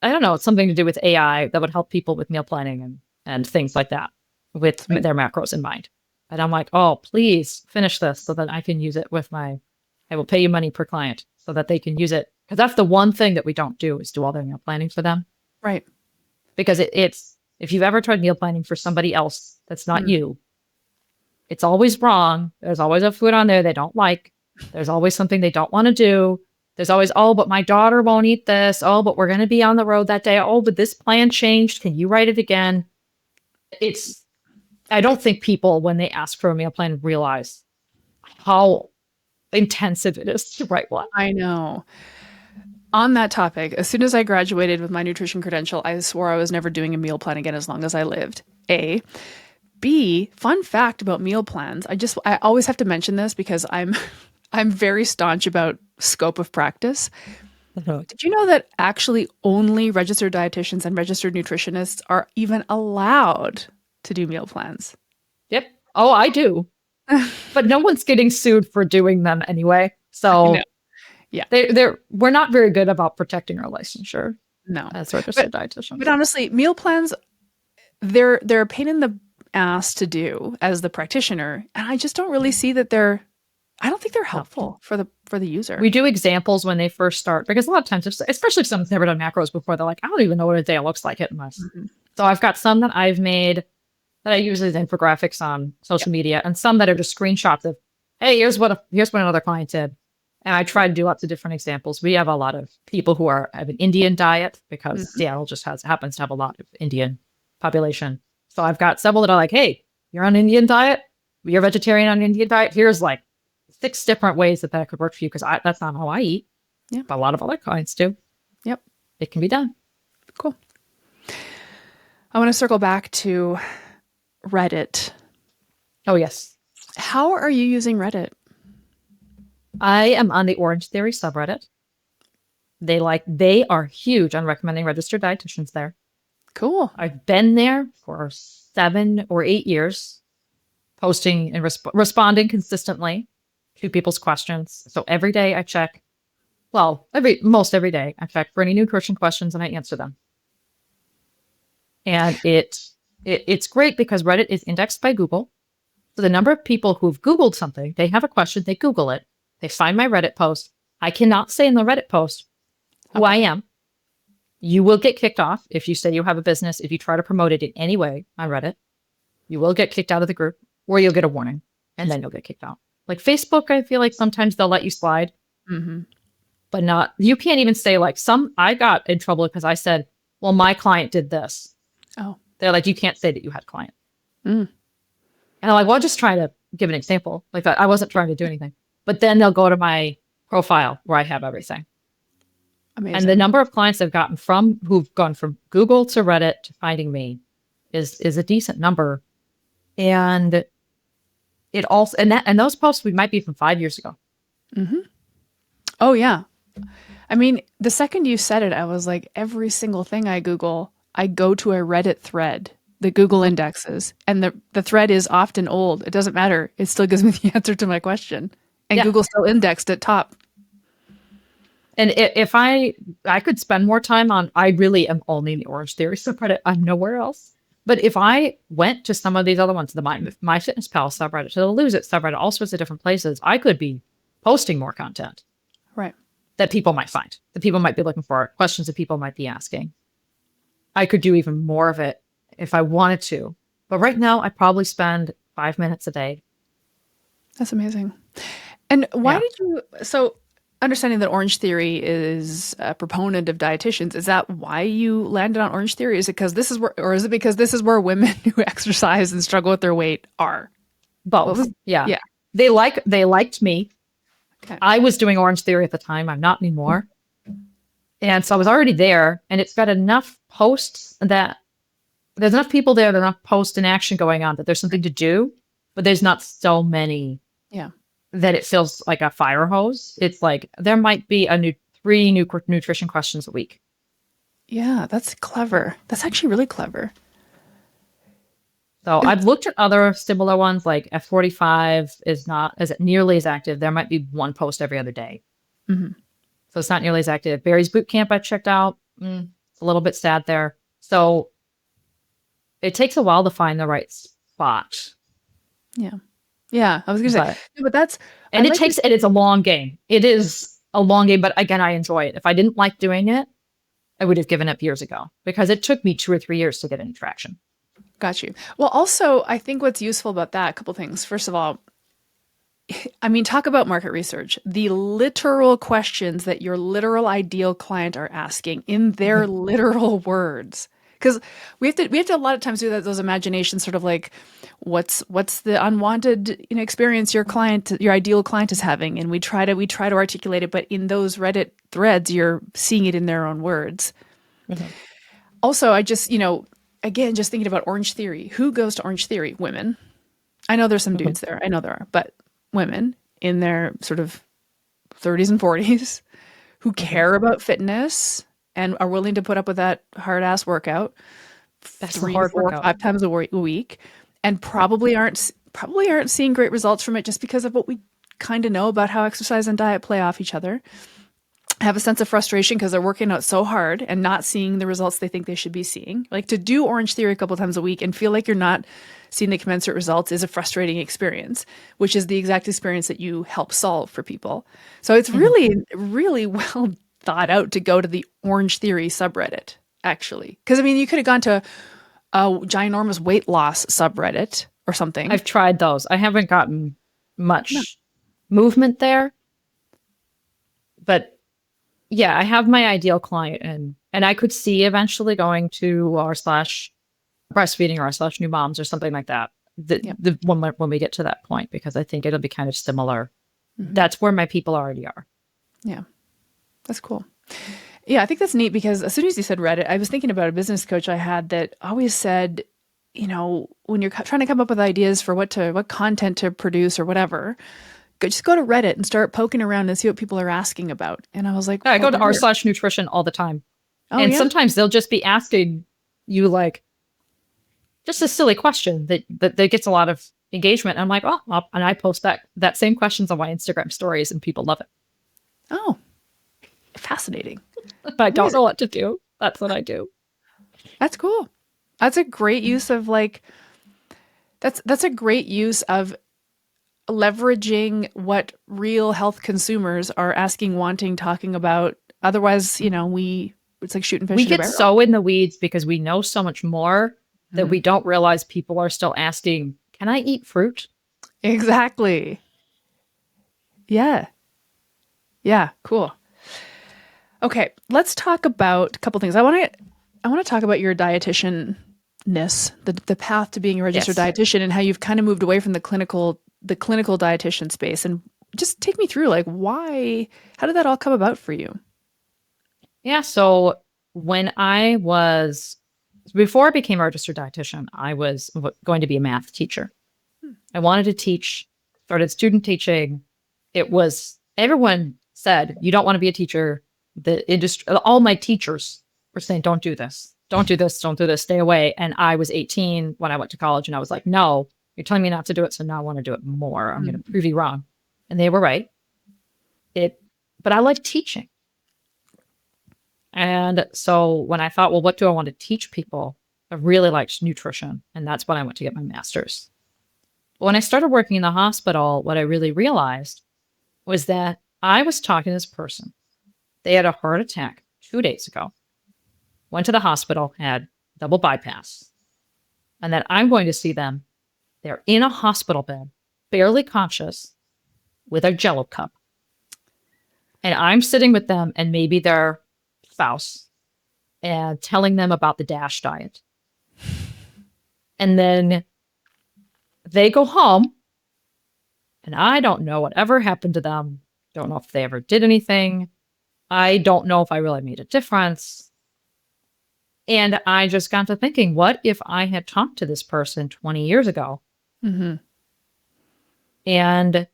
I don't know, it's something to do with AI that would help people with meal planning and things like that with their macros in mind. And I'm like, oh, please finish this so that I can use it I will pay you money per client so that they can use it. Because that's the one thing that we don't do, is do all their meal planning for them. Right. Because it's, if you've ever tried meal planning for somebody else that's not you, it's always wrong. There's always a food on there they don't like. There's always something they don't want to do. There's always, oh, but my daughter won't eat this. Oh, but we're going to be on the road that day. Oh, but this plan changed. Can you write it again? I don't think people, when they ask for a meal plan, realize how intensive it is to write one. I know. On that topic, as soon as I graduated with my nutrition credential, I swore I was never doing a meal plan again as long as I lived. A. B, fun fact about meal plans. I always have to mention this because I'm very staunch about scope of practice. Did you know that actually only registered dietitians and registered nutritionists are even allowed to do meal plans? Yep. Oh, I do. But no one's getting sued for doing them anyway. So yeah, we're not very good about protecting our licensure. No, as registered dietitians. But honestly, meal plans, they're a pain in the ass to do as the practitioner, and I just don't really see that I don't think they're helpful for the user. We do examples when they first start, because a lot of times, especially if someone's never done macros before, they're like, I don't even know what a day looks like hitting this. So I've got some that I've made that I use as infographics on social media, and some that are just screenshots of hey, here's what another client did. And I try to do lots of different examples. We have a lot of people who have an Indian diet because Mhm. Seattle just happens to have a lot of Indian population. So I've got several that are like, hey, you're on an Indian diet, you're vegetarian on an Indian diet. Here's like 6 different ways that could work for you because that's not how I eat, Yeah. but a lot of other clients do. Yep. It can be done. Cool. I want to circle back to Reddit. Oh, yes. How are you using Reddit? I am on the Orange Theory subreddit. They are huge on recommending registered dietitians there. Cool. I've been there for 7 or 8 years, posting and responding consistently to people's questions. So every day I check, most every day I check for any nutrition questions and I answer them. And it's great because Reddit is indexed by Google. So the number of people who've Googled something, they have a question, they Google it, they find my Reddit post. I cannot say in the Reddit post who I am. You will get kicked off if you say you have a business. If you try to promote it in any way on Reddit, you will get kicked out of the group or you'll get a warning and then you'll get kicked out. Like Facebook, I feel like sometimes they'll let you slide, but not, you can't even say like I got in trouble because I said, well, my client did this. Oh. They're like, you can't say that you had a client. Mm. And I'm like, well, I'll just try to give an example. Like that. I wasn't trying to do anything. But then they'll go to my profile where I have everything. Amazing. And the number of clients I've gotten who've gone from Google to Reddit to finding me is a decent number. And it also, and those posts we might be from 5 years ago. Mm-hmm. Oh, yeah. I mean, the second you said it, I was like, every single thing I Google, I go to a Reddit thread that Google indexes. And the thread is often old. It doesn't matter. It still gives me the answer to my question. And Google still indexed at top. And if I could spend more time I really am only in the Orange Theory subreddit. I'm nowhere else. But if I went to some of these other ones, the MyFitnessPal subreddit, to the Lose It subreddit, all sorts of different places, I could be posting more content. Right. That people might find, that people might be looking for, questions that people might be asking. I could do even more of it if I wanted to. But right now, I probably spend 5 minutes a day. That's amazing. And why did you, understanding that Orange Theory is a proponent of dietitians, is that why you landed on Orange Theory? Is it because this is where women who exercise and struggle with their weight are? Both. Yeah. They liked me. Okay. I was doing Orange Theory at the time. I'm not anymore. And so I was already there, and it's got enough posts that there's enough people there, there's enough post and action going on that there's something to do, but there's not so many. Yeah. That it feels like a fire hose. It's like there might be 3 new nutrition questions a week. Yeah, that's clever. That's actually really clever. So I've looked at other similar ones, like F45 isn't nearly as active. There might be 1 post every other day. Mm-hmm. So it's not nearly as active. Barry's Bootcamp I checked out. It's a little bit sad there. So it takes a while to find the right spot. Yeah. Yeah, I was going to say, but that's... And it's a long game. It is a long game, but again, I enjoy it. If I didn't like doing it, I would have given up years ago because it took me 2 or 3 years to get any traction. Got you. Well, also, I think what's useful about that, a couple things. First of all, I mean, talk about market research. The literal questions that your literal ideal client are asking in their literal words. Because we have to a lot of times do those imaginations, sort of like, what's the unwanted experience your ideal client is having, and we try to articulate it, but in those Reddit threads, you're seeing it in their own words. Mm-hmm. Also, I just again, just thinking about Orange Theory. Who goes to Orange Theory? Women. I know there's some dudes there. I know there are, but women in their sort of 30s and 40s who care about fitness and are willing to put up with that hard ass workout 3, 4, 5 times a week, and probably aren't seeing great results from it just because of what we kind of know about how exercise and diet play off each other. Have a sense of frustration because they're working out so hard and not seeing the results they think they should be seeing. Like, to do Orange Theory a couple times a week and feel like you're not seeing the commensurate results is a frustrating experience, which is the exact experience that you help solve for people. So it's really, really well thought out to go to the Orange Theory subreddit, actually. Because, I mean, you could have gone to a ginormous weight loss subreddit or something. I've tried those. I haven't gotten much movement there. But yeah, I have my ideal client, and I could see eventually going to r slash breastfeeding or r slash new moms or something like that. Yep. When we get to that point, because I think it'll be kind of similar. Mm-hmm. That's where my people already are. Yeah. That's cool. Yeah, I think that's neat because as soon as you said Reddit, I was thinking about a business coach I had that always said, when you're trying to come up with ideas for what content to produce or whatever, just go to Reddit and start poking around and see what people are asking about. And I was like, Yeah, I go to r slash nutrition all the time. Oh, and yeah? sometimes they'll just be asking you like just a silly question that gets a lot of engagement. And I'm like, and I post that same questions on my Instagram stories and people love it. Oh, fascinating. But I don't know what to do. That's what I do. That's cool. That's a great use of that's a great use of leveraging what real health consumers are asking, wanting, talking about. Otherwise, it's like shooting fish We in a get barrel. so in the weeds because we know so much more that we don't realize people are still asking, can I eat fruit? Exactly. Yeah. Yeah. Cool. Okay. Let's talk about a couple things. I want to talk about your dietitian-ness, the path to being a registered dietitian, and how you've kind of moved away from the clinical dietitian space. And just take me through, how did that all come about for you? Yeah. So before I became a registered dietitian, I was going to be a math teacher. I wanted to teach, started student teaching. Everyone said, you don't want to be a teacher. The industry, all my teachers were saying, don't do this. Don't do this. Don't do this. Stay away. And I was 18 when I went to college and I was like, no, you're telling me not to do it. So now I want to do it more. I'm going to prove you wrong. And they were right. But I like teaching. And so when I thought, well, what do I want to teach people? I really liked nutrition. And that's when I went to get my master's. When I started working in the hospital, what I really realized was that I was talking to this person. They had a heart attack 2 days ago, went to the hospital, had double bypass. And then I'm going to see them. They're in a hospital bed, barely conscious, with a Jell-O cup. And I'm sitting with them and maybe their spouse and telling them about the DASH diet. And then they go home and I don't know whatever happened to them. Don't know if they ever did anything. I don't know if I really made a difference. And I just got to thinking, what if I had talked to this person 20 years ago and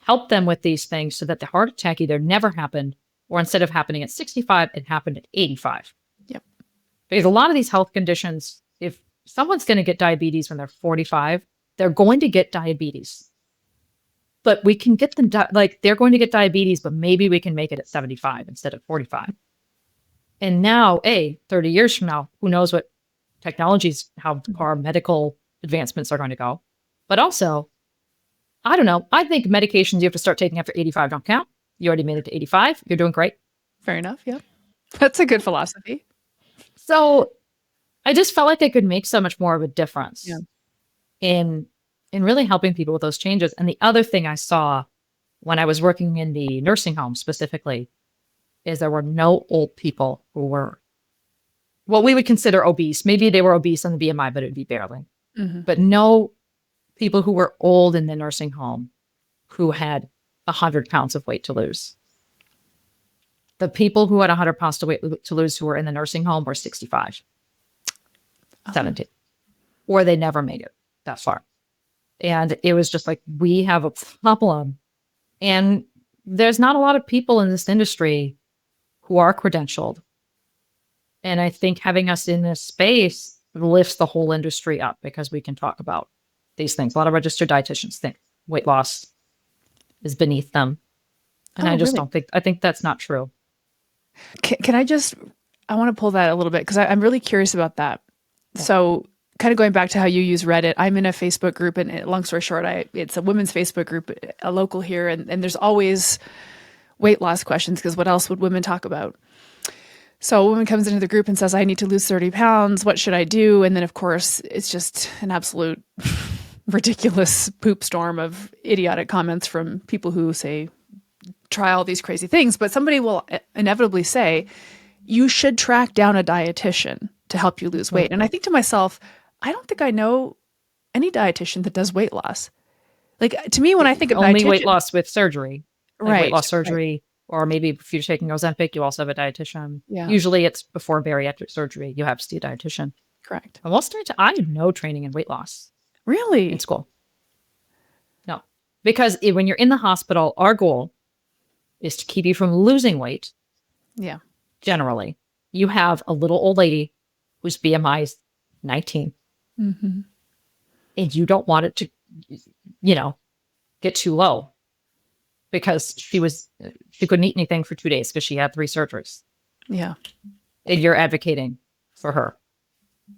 helped them with these things so that the heart attack either never happened or instead of happening at 65, it happened at 85. Yep. Because a lot of these health conditions, if someone's going to get diabetes when they're 45, they're going to get diabetes. But we can get them, they're going to get diabetes, but maybe we can make it at 75 instead of 45. And now, 30 years from now, who knows what technologies, how far medical advancements are going to go. But also, I don't know. I think medications you have to start taking after 85 don't count. You already made it to 85. You're doing great. Fair enough. Yeah. That's a good philosophy. So I just felt like I could make so much more of a difference in really helping people with those changes. And the other thing I saw when I was working in the nursing home specifically is there were no old people who were what we would consider obese. Maybe they were obese on the BMI, but it would be barely. But no people who were old in the nursing home who had 100 pounds of weight to lose. The people who had 100 pounds to lose who were in the nursing home were 65, 70, or they never made it that far. And it was just like, we have a problem. And there's not a lot of people in this industry who are credentialed. And I think having us in this space lifts the whole industry up because we can talk about these things. A lot of registered dietitians think weight loss is beneath them. And I just don't think, I think that's not true. Can I want to pull that a little bit because I'm really curious about that. Yeah. So kind of going back to how you use Reddit, I'm in a Facebook group and long story short, it's a women's Facebook group, a local here. And there's always weight loss questions because what else would women talk about? So a woman comes into the group and says, I need to lose 30 pounds. What should I do? And then of course, it's just an absolute ridiculous poop storm of idiotic comments from people who say, try all these crazy things. But somebody will inevitably say, you should track down a dietitian to help you lose weight. And I think to myself, I don't think I know any dietitian that does weight loss. Like, to me, when I think of only dietitian, weight loss with surgery, like right, weight loss right. surgery, or maybe if you're taking Ozempic, you also have a dietitian. Yeah. Usually it's before bariatric surgery, you have to see a dietitian. Correct. And I had no training in weight loss Really? in school. No, because when you're in the hospital, our goal is to keep you from losing weight. Yeah. Generally, you have a little old lady whose BMI is 19, Mm-hmm. and you don't want it to, get too low because she couldn't eat anything for 2 days because she had 3 surgeries. Yeah. And you're advocating for her.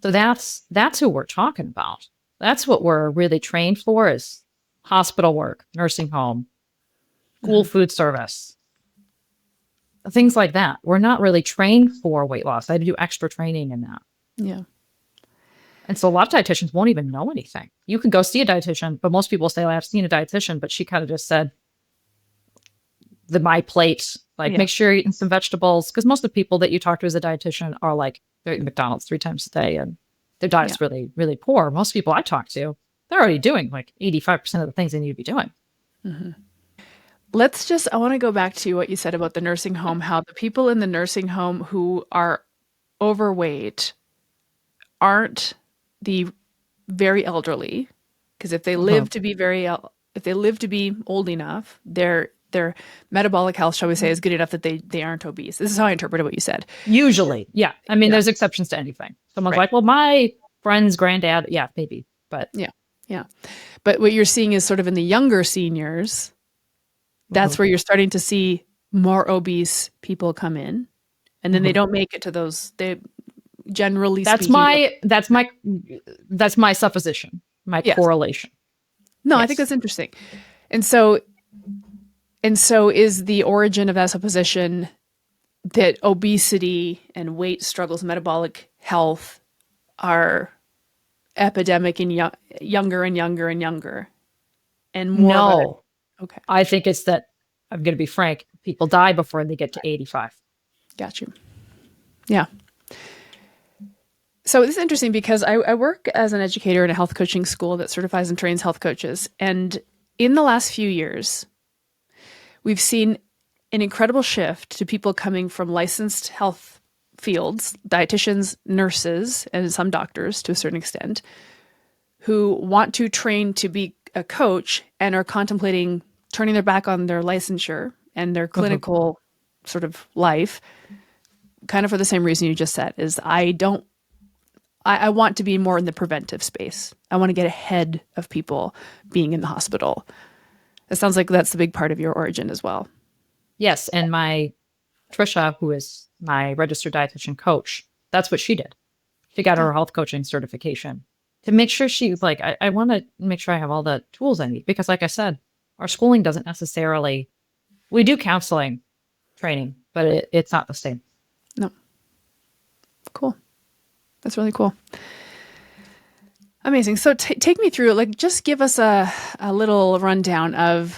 So that's who we're talking about. That's what we're really trained for, is hospital work, nursing home, school food service, things like that. We're not really trained for weight loss. I had to do extra training in that. Yeah. And so a lot of dietitians won't even know anything. You can go see a dietitian, but most people say, well, I've seen a dietitian, but she kind of just said my plate, like, make sure you're eating some vegetables. Because most of the people that you talk to as a dietitian are like, they're eating McDonald's 3 times a day and their diet's really, really poor. Most people I talk to, they're already doing like 85% of the things they need to be doing. Mm-hmm. I want to go back to what you said about the nursing home, how the people in the nursing home who are overweight aren't the very elderly, because if they live to be old enough, their metabolic health, shall we say, is good enough that they aren't obese. This is how I interpreted what you said. Usually, yeah. I mean, there's exceptions to anything. Someone's like, well, my friend's granddad, yeah, maybe, but yeah. But what you're seeing is sort of in the younger seniors, that's where you're starting to see more obese people come in, and then they don't make it to those. They generally that's my supposition, my correlation. No, I think that's interesting. And so is the origin of that supposition that obesity and weight struggles, metabolic health, are epidemic in younger and younger and younger, and more? No. Okay. I think it's that, I'm going to be frank, people die before they get to 85. Got you. Yeah. So this is interesting because I work as an educator in a health coaching school that certifies and trains health coaches. And in the last few years, we've seen an incredible shift to people coming from licensed health fields, dietitians, nurses, and some doctors to a certain extent, who want to train to be a coach and are contemplating turning their back on their licensure and their clinical sort of life, kind of for the same reason you just said, is I want to be more in the preventive space. I want to get ahead of people being in the hospital. It sounds like that's the big part of your origin as well. Yes. And Trisha, who is my registered dietitian coach, that's what she did. She got her health coaching certification to make sure she's like, I want to make sure I have all the tools I need. Because like I said, our schooling doesn't necessarily, we do counseling training, but it's not the same. No. Cool. That's really cool. Amazing. So take me through, like, just give us a little rundown of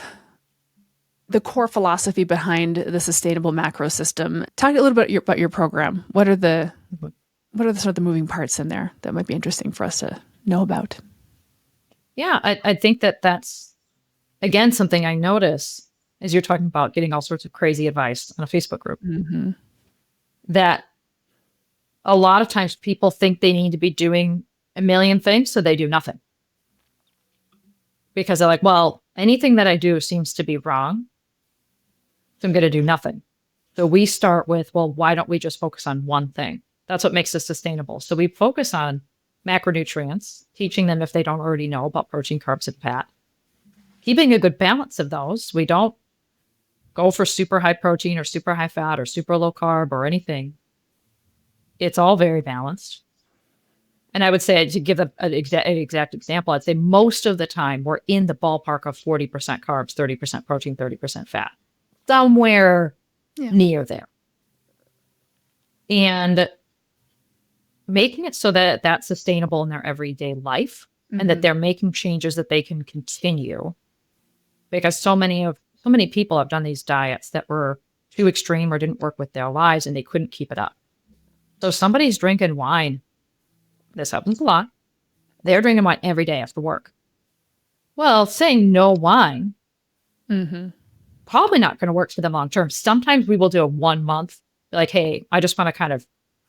the core philosophy behind the sustainable macro system. Talk a little bit about your program. What are the sort of the moving parts in there that might be interesting for us to know about? Yeah, I think that's, again, something I notice as you're talking about getting all sorts of crazy advice on a Facebook group, that a lot of times people think they need to be doing a million things, so they do nothing. Because they're like, well, anything that I do seems to be wrong, so I'm going to do nothing. So we start with, well, why don't we just focus on one thing? That's what makes us sustainable. So we focus on macronutrients, teaching them, if they don't already know, about protein, carbs, and fat. Keeping a good balance of those. We don't go for super high protein or super high fat or super low carb or anything. It's all very balanced. And I would say, to give an exact example, I'd say most of the time we're in the ballpark of 40% carbs, 30% protein, 30% fat. Somewhere near there. And making it so that that's sustainable in their everyday life and that they're making changes that they can continue. Because so many people have done these diets that were too extreme or didn't work with their lives and they couldn't keep it up. So somebody's drinking wine. This happens a lot. They're drinking wine every day after work. Well, saying no wine, probably not going to work for them long term. Sometimes we will do a 1 month, like, hey, I just want to kind of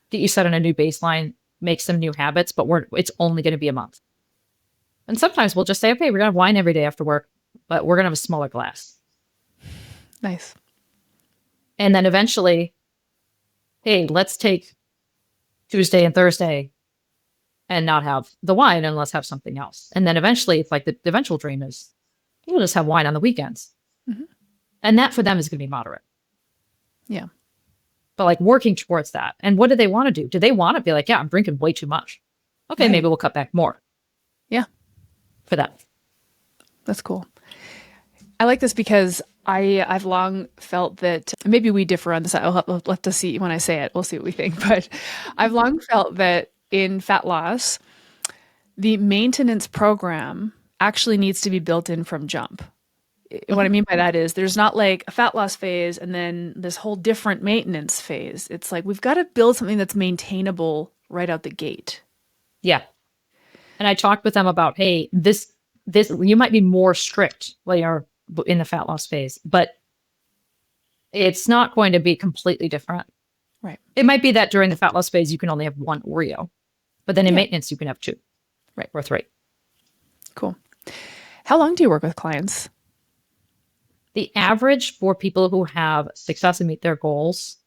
get you set on a new baseline, make some new habits, but it's only going to be a month. And sometimes we'll just say, okay, we're going to have wine every day after work, but we're going to have a smaller glass. Nice. And then eventually, hey, let's take Tuesday and Thursday and not have the wine and let's have something else. And then eventually, it's like the eventual dream is we'll just have wine on the weekends. And that for them is going to be moderate. Yeah. But like working towards that. And what do they want to do? Do they want to be like, yeah, I'm drinking way too much. Okay, maybe we'll cut back more. Yeah. For that. That's cool. I like this because I've long felt that maybe we differ on this. I'll have to see when I say it. We'll see what we think. But I've long felt that in fat loss, the maintenance program actually needs to be built in from jump. What I mean by that is there's not like a fat loss phase and then this whole different maintenance phase. It's like we've got to build something that's maintainable right out the gate. Yeah. And I talked with them about, hey, this you might be more strict while you're in the fat loss phase, but it's not going to be completely different. Right. It might be that during the fat loss phase, you can only have 1 Oreo, but then in maintenance, you can have 2. Right. Or 3. Cool. How long do you work with clients? The average for people who have success and meet their goals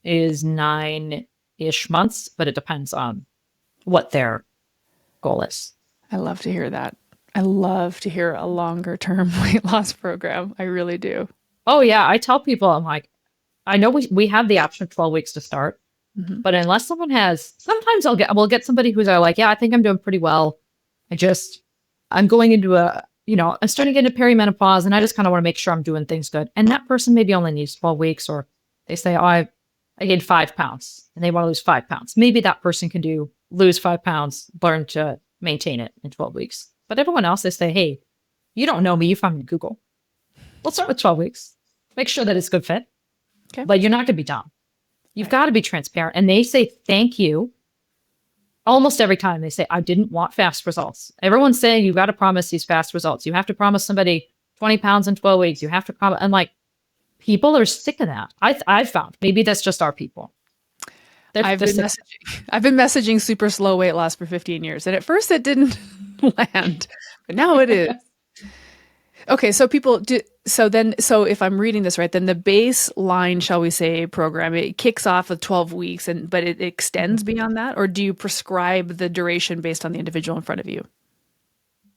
is 9-ish months, but it depends on what their goal is. I love to hear that. I love to hear a longer term weight loss program. I really do. Oh yeah. I tell people, I'm like, I know we have the option of 12 weeks to start, but unless someone has, sometimes we'll get somebody who's like, yeah, I think I'm doing pretty well. I'm going into I'm starting to get into perimenopause and I just kind of want to make sure I'm doing things good. And that person maybe only needs 12 weeks, or they say, oh, I gained 5 pounds and they want to lose 5 pounds. Maybe that person can lose 5 pounds, learn to maintain it in 12 weeks. But everyone else, they say, hey, you don't know me. You find me on Google. Let's start with 12 weeks. Make sure that it's a good fit. Okay. But you're not going to be dumb. You've got to be transparent. And they say, thank you. Almost every time they say, I didn't want fast results. Everyone's saying you've got to promise these fast results. You have to promise somebody 20 pounds in 12 weeks. You have to promise. And like, people are sick of that. I've found maybe that's just our people. I've been messaging super slow weight loss for 15 years. And at first it didn't land, but now it is. Okay. So so if I'm reading this right, then the baseline, shall we say, program, it kicks off with 12 weeks but it extends beyond that, or do you prescribe the duration based on the individual in front of you?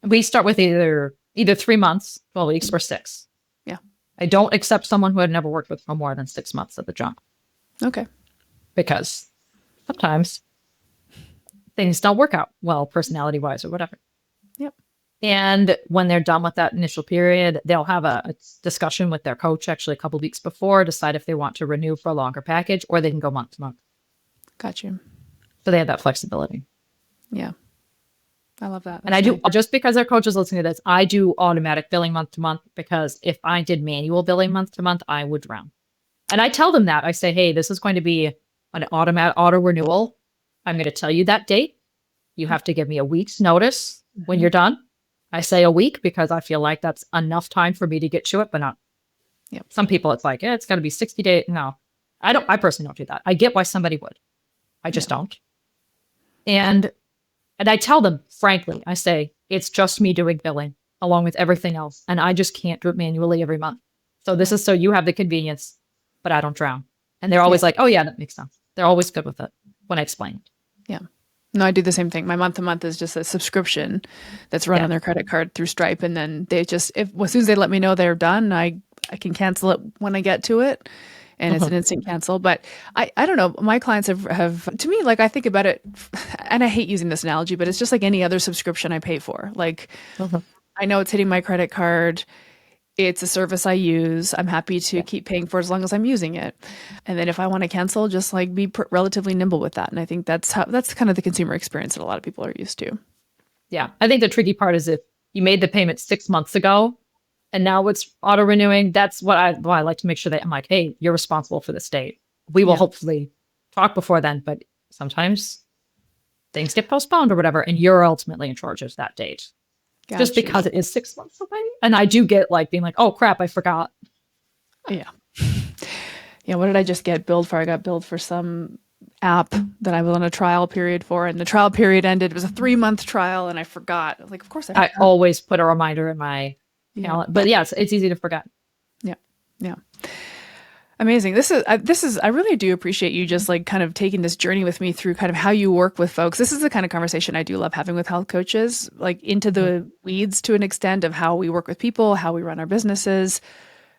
We start with either 3 months, 12 weeks, or 6. Yeah. I don't accept someone who had never worked with for more than 6 months at the jump. Okay. Because sometimes things don't work out well, personality-wise or whatever. Yep. And when they're done with that initial period, they'll have a discussion with their coach actually a couple of weeks before, decide if they want to renew for a longer package, or they can go month to month. Got you. So they have that flexibility. Yeah. I love that. And I do, just because our coach is listening to this, I do automatic billing month to month, because if I did manual billing month to month, I would drown. And I tell them that. I say, hey, this is going to be an automatic auto renewal. I'm going to tell you that date. You have to give me a week's notice when you're done. I say a week because I feel like that's enough time for me to get to it, but not. Yep. Some people, it's like, it's got to be 60 days. No, I personally don't do that. I get why somebody would. I just don't. And I tell them, frankly, I say, it's just me doing billing along with everything else. And I just can't do it manually every month. So this is so you have the convenience, but I don't drown. And they're always like, oh yeah, that makes sense. They're always good with it when I explain it. Yeah. No, I do the same thing. My month to month is just a subscription that's run on their credit card through Stripe. And then they just, as soon as they let me know they're done, I can cancel it when I get to it. And it's an instant cancel. But I don't know. My clients have, to me, like I think about it, and I hate using this analogy, but it's just like any other subscription I pay for. Like I know it's hitting my credit card. It's a service I use. I'm happy to keep paying for it as long as I'm using it. And then if I want to cancel, just like be relatively nimble with that. And I think that's kind of the consumer experience that a lot of people are used to. Yeah. I think the tricky part is if you made the payment 6 months ago and now it's auto renewing, that's why I like to make sure that I'm like, hey, you're responsible for this date. We will hopefully talk before then, but sometimes things get postponed or whatever, and you're ultimately in charge of that date. Got just you. because it is 6 months away. And I do get like being like, oh crap, I forgot. Yeah. Yeah. What did I just get billed for? I got billed for some app that I was on a trial period for, and the trial period ended. It was a 3-month trial, and I forgot. I was like, of course I always put a reminder in my calendar. But yeah, it's easy to forget. Yeah. Yeah. Amazing. This is, I really do appreciate you just like kind of taking this journey with me through kind of how you work with folks. This is the kind of conversation I do love having with health coaches, like into the weeds to an extent of how we work with people, how we run our businesses,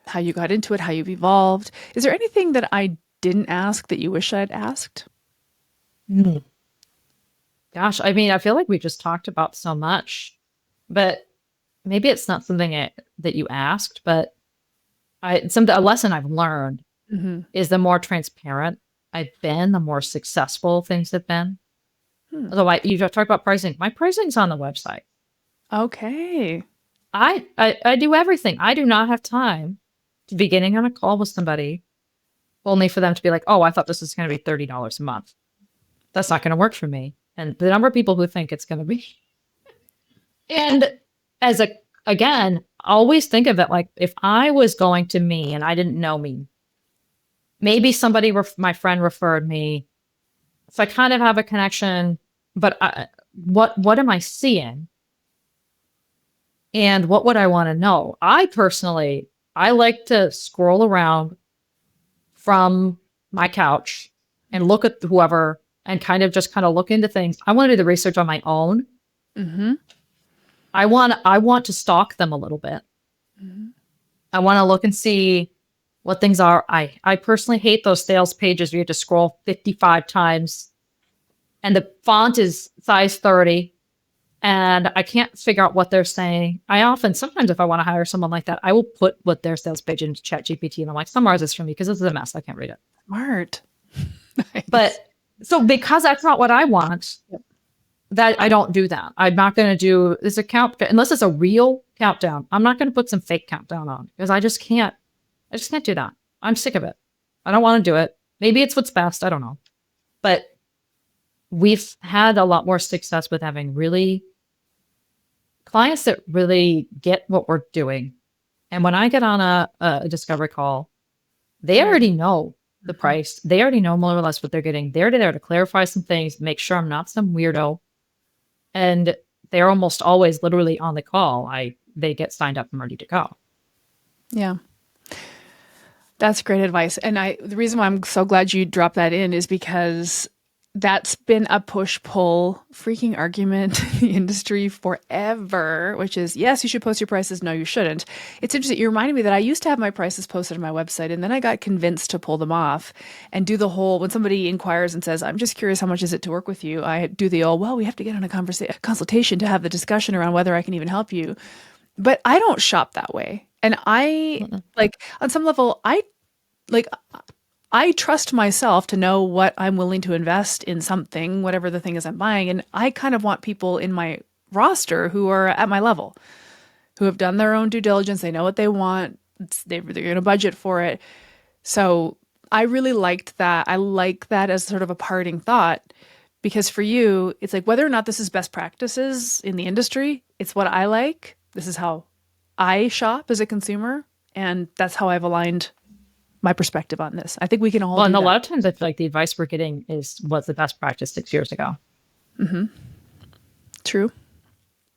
how you got into it, how you've evolved. Is there anything that I didn't ask that you wish I'd asked? Gosh, I mean, I feel like we just talked about so much, but maybe it's not something that you asked, but a lesson I've learned is the more transparent I've been, the more successful things have been. Although you talk about pricing, my pricing's on the website. Okay. I do everything. I do not have time to be getting on a call with somebody only for them to be like, oh, I thought this was going to be $30 a month. That's not going to work for me. And the number of people who think it's going to be. And again, always think of it like if I was going to me and I didn't know me, maybe somebody, my friend referred me. So I kind of have a connection, but what am I seeing? And what would I want to know? I like to scroll around from my couch and look at whoever and kind of look into things. I want to do the research on my own. I want to stalk them a little bit. I want to look and see what things are. I personally hate those sales pages where you have to scroll 55 times and the font is size 30 and I can't figure out what they're saying. Sometimes if I want to hire someone like that, I will put what their sales page into ChatGPT and I'm like, summarize this for me because this is a mess. I can't read it. Smart. Nice. But so because that's not what I want, that I don't do that. I'm not going to do this account unless it's a real countdown. I'm not going to put some fake countdown on because I just can't do that. I'm sick of it. I don't want to do it. Maybe it's what's best. I don't know. But we've had a lot more success with having really clients that really get what we're doing. And when I get on a discovery call, they already know the price. They already know more or less what they're getting. They're there to clarify some things, make sure I'm not some weirdo. And they're almost always literally on the call. They get signed up and ready to go. Yeah. That's great advice. And the reason why I'm so glad you dropped that in is because that's been a push-pull freaking argument in the industry forever, which is, yes, you should post your prices. No, you shouldn't. It's interesting. You reminded me that I used to have my prices posted on my website, and then I got convinced to pull them off and do the whole, when somebody inquires and says, I'm just curious, how much is it to work with you? I do the old, well, we have to get on a consultation to have the discussion around whether I can even help you. But I don't shop that way. And on some level, I trust myself to know what I'm willing to invest in something, whatever the thing is I'm buying. And I kind of want people in my roster who are at my level, who have done their own due diligence. They know what they want. They're going to budget for it. So I really liked that. I like that as sort of a parting thought, because for you, it's like whether or not this is best practices in the industry, it's what I like. This is how I shop as a consumer. And that's how I've aligned my perspective on this. I think we can all. Well, and a lot of times I feel like the advice we're getting was the best practice 6 years ago. True.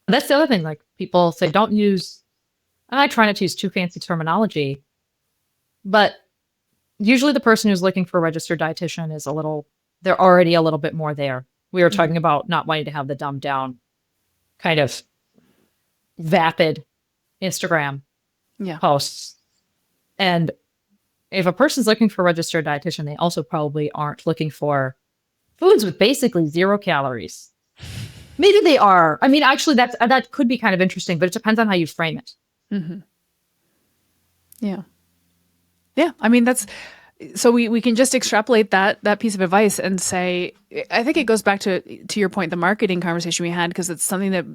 That's the other thing. Like people say, don't use, and I try not to use too fancy terminology, but usually the person who's looking for a registered dietitian is they're already a little bit more there. We were talking about not wanting to have the dumbed down kind of vapid Instagram posts. And if a person's looking for a registered dietitian, they also probably aren't looking for foods with basically 0 calories. Maybe they are. I mean, actually, that could be kind of interesting, but it depends on how you frame it. Yeah. Yeah. I mean, So we can just extrapolate that piece of advice and say, I think it goes back to your point, the marketing conversation we had, because it's something that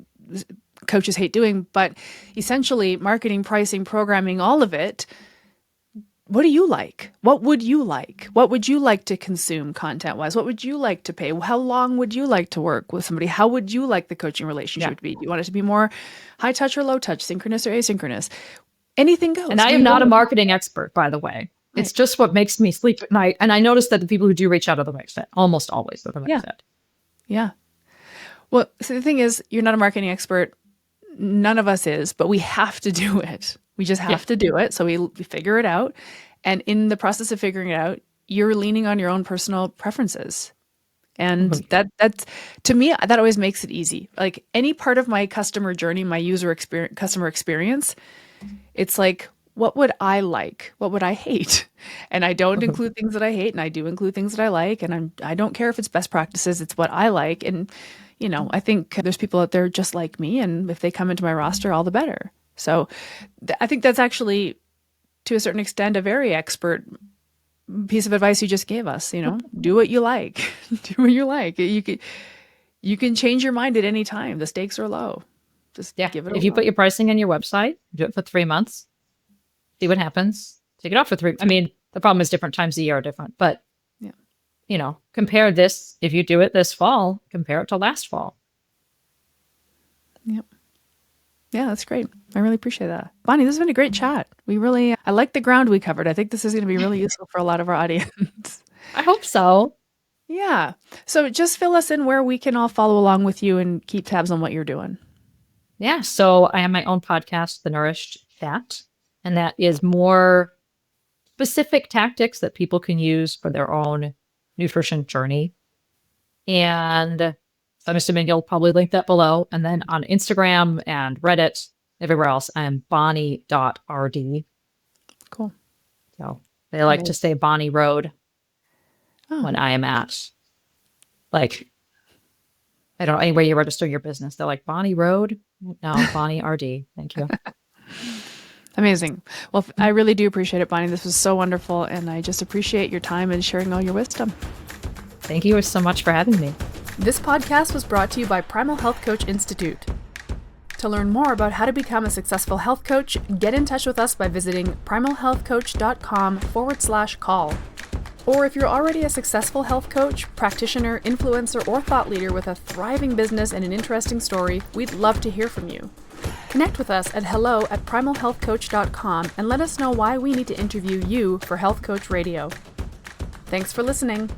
coaches hate doing, but essentially marketing, pricing, programming, all of it. What do you like? What would you like? What would you like to consume content-wise? What would you like to pay? How long would you like to work with somebody? How would you like the coaching relationship to be? Do you want it to be more high touch or low touch, synchronous or asynchronous? Anything goes. And I am not a marketing expert, by the way. Right. It's just what makes me sleep at night. And I notice that the people who do reach out are the right fit, almost always are the right fit. Yeah. Well, so the thing is, you're not a marketing expert. None of us is, but we have to do it. We just have to do it. So we figure it out. And in the process of figuring it out, you're leaning on your own personal preferences. And that's, to me, that always makes it easy. Like any part of my customer journey, my customer experience, it's like, what would I like? What would I hate? And I don't include things that I hate, and I do include things that I like. And I don't care if it's best practices. It's what I like. And, I think there's people out there just like me. And if they come into my roster, all the better. So I think that's actually, to a certain extent, a very expert piece of advice you just gave us. Do what you like. Do what you like. You can change your mind at any time. The stakes are low. Just give it a If you put your pricing on your website, do it for 3 months, see what happens. Take it off for 3. I mean, the problem is different times of year are different, but compare this. If you do it this fall, compare it to last fall. Yep. Yeah, that's great. I really appreciate that. Bonnie, this has been a great chat. I like the ground we covered. I think this is going to be really useful for a lot of our audience. I hope so. Yeah. So just fill us in where we can all follow along with you and keep tabs on what you're doing. Yeah. So I have my own podcast, The Nourished Chat, and that is more specific tactics that people can use for their own nutrition journey. And I'm assuming you'll probably link that below. And then on Instagram and Reddit, everywhere else, I'm bonnie.rd. Cool. So they like to say Bonnie Road when I am at, like, I don't know, anywhere you register your business. They're like, Bonnie Road? No, Bonnie RD. Thank you. Amazing. Well, I really do appreciate it, Bonnie. This was so wonderful. And I just appreciate your time and sharing all your wisdom. Thank you so much for having me. This podcast was brought to you by Primal Health Coach Institute. To learn more about how to become a successful health coach, get in touch with us by visiting primalhealthcoach.com/call. Or if you're already a successful health coach, practitioner, influencer, or thought leader with a thriving business and an interesting story, we'd love to hear from you. Connect with us at hello@primalhealthcoach.com and let us know why we need to interview you for Health Coach Radio. Thanks for listening.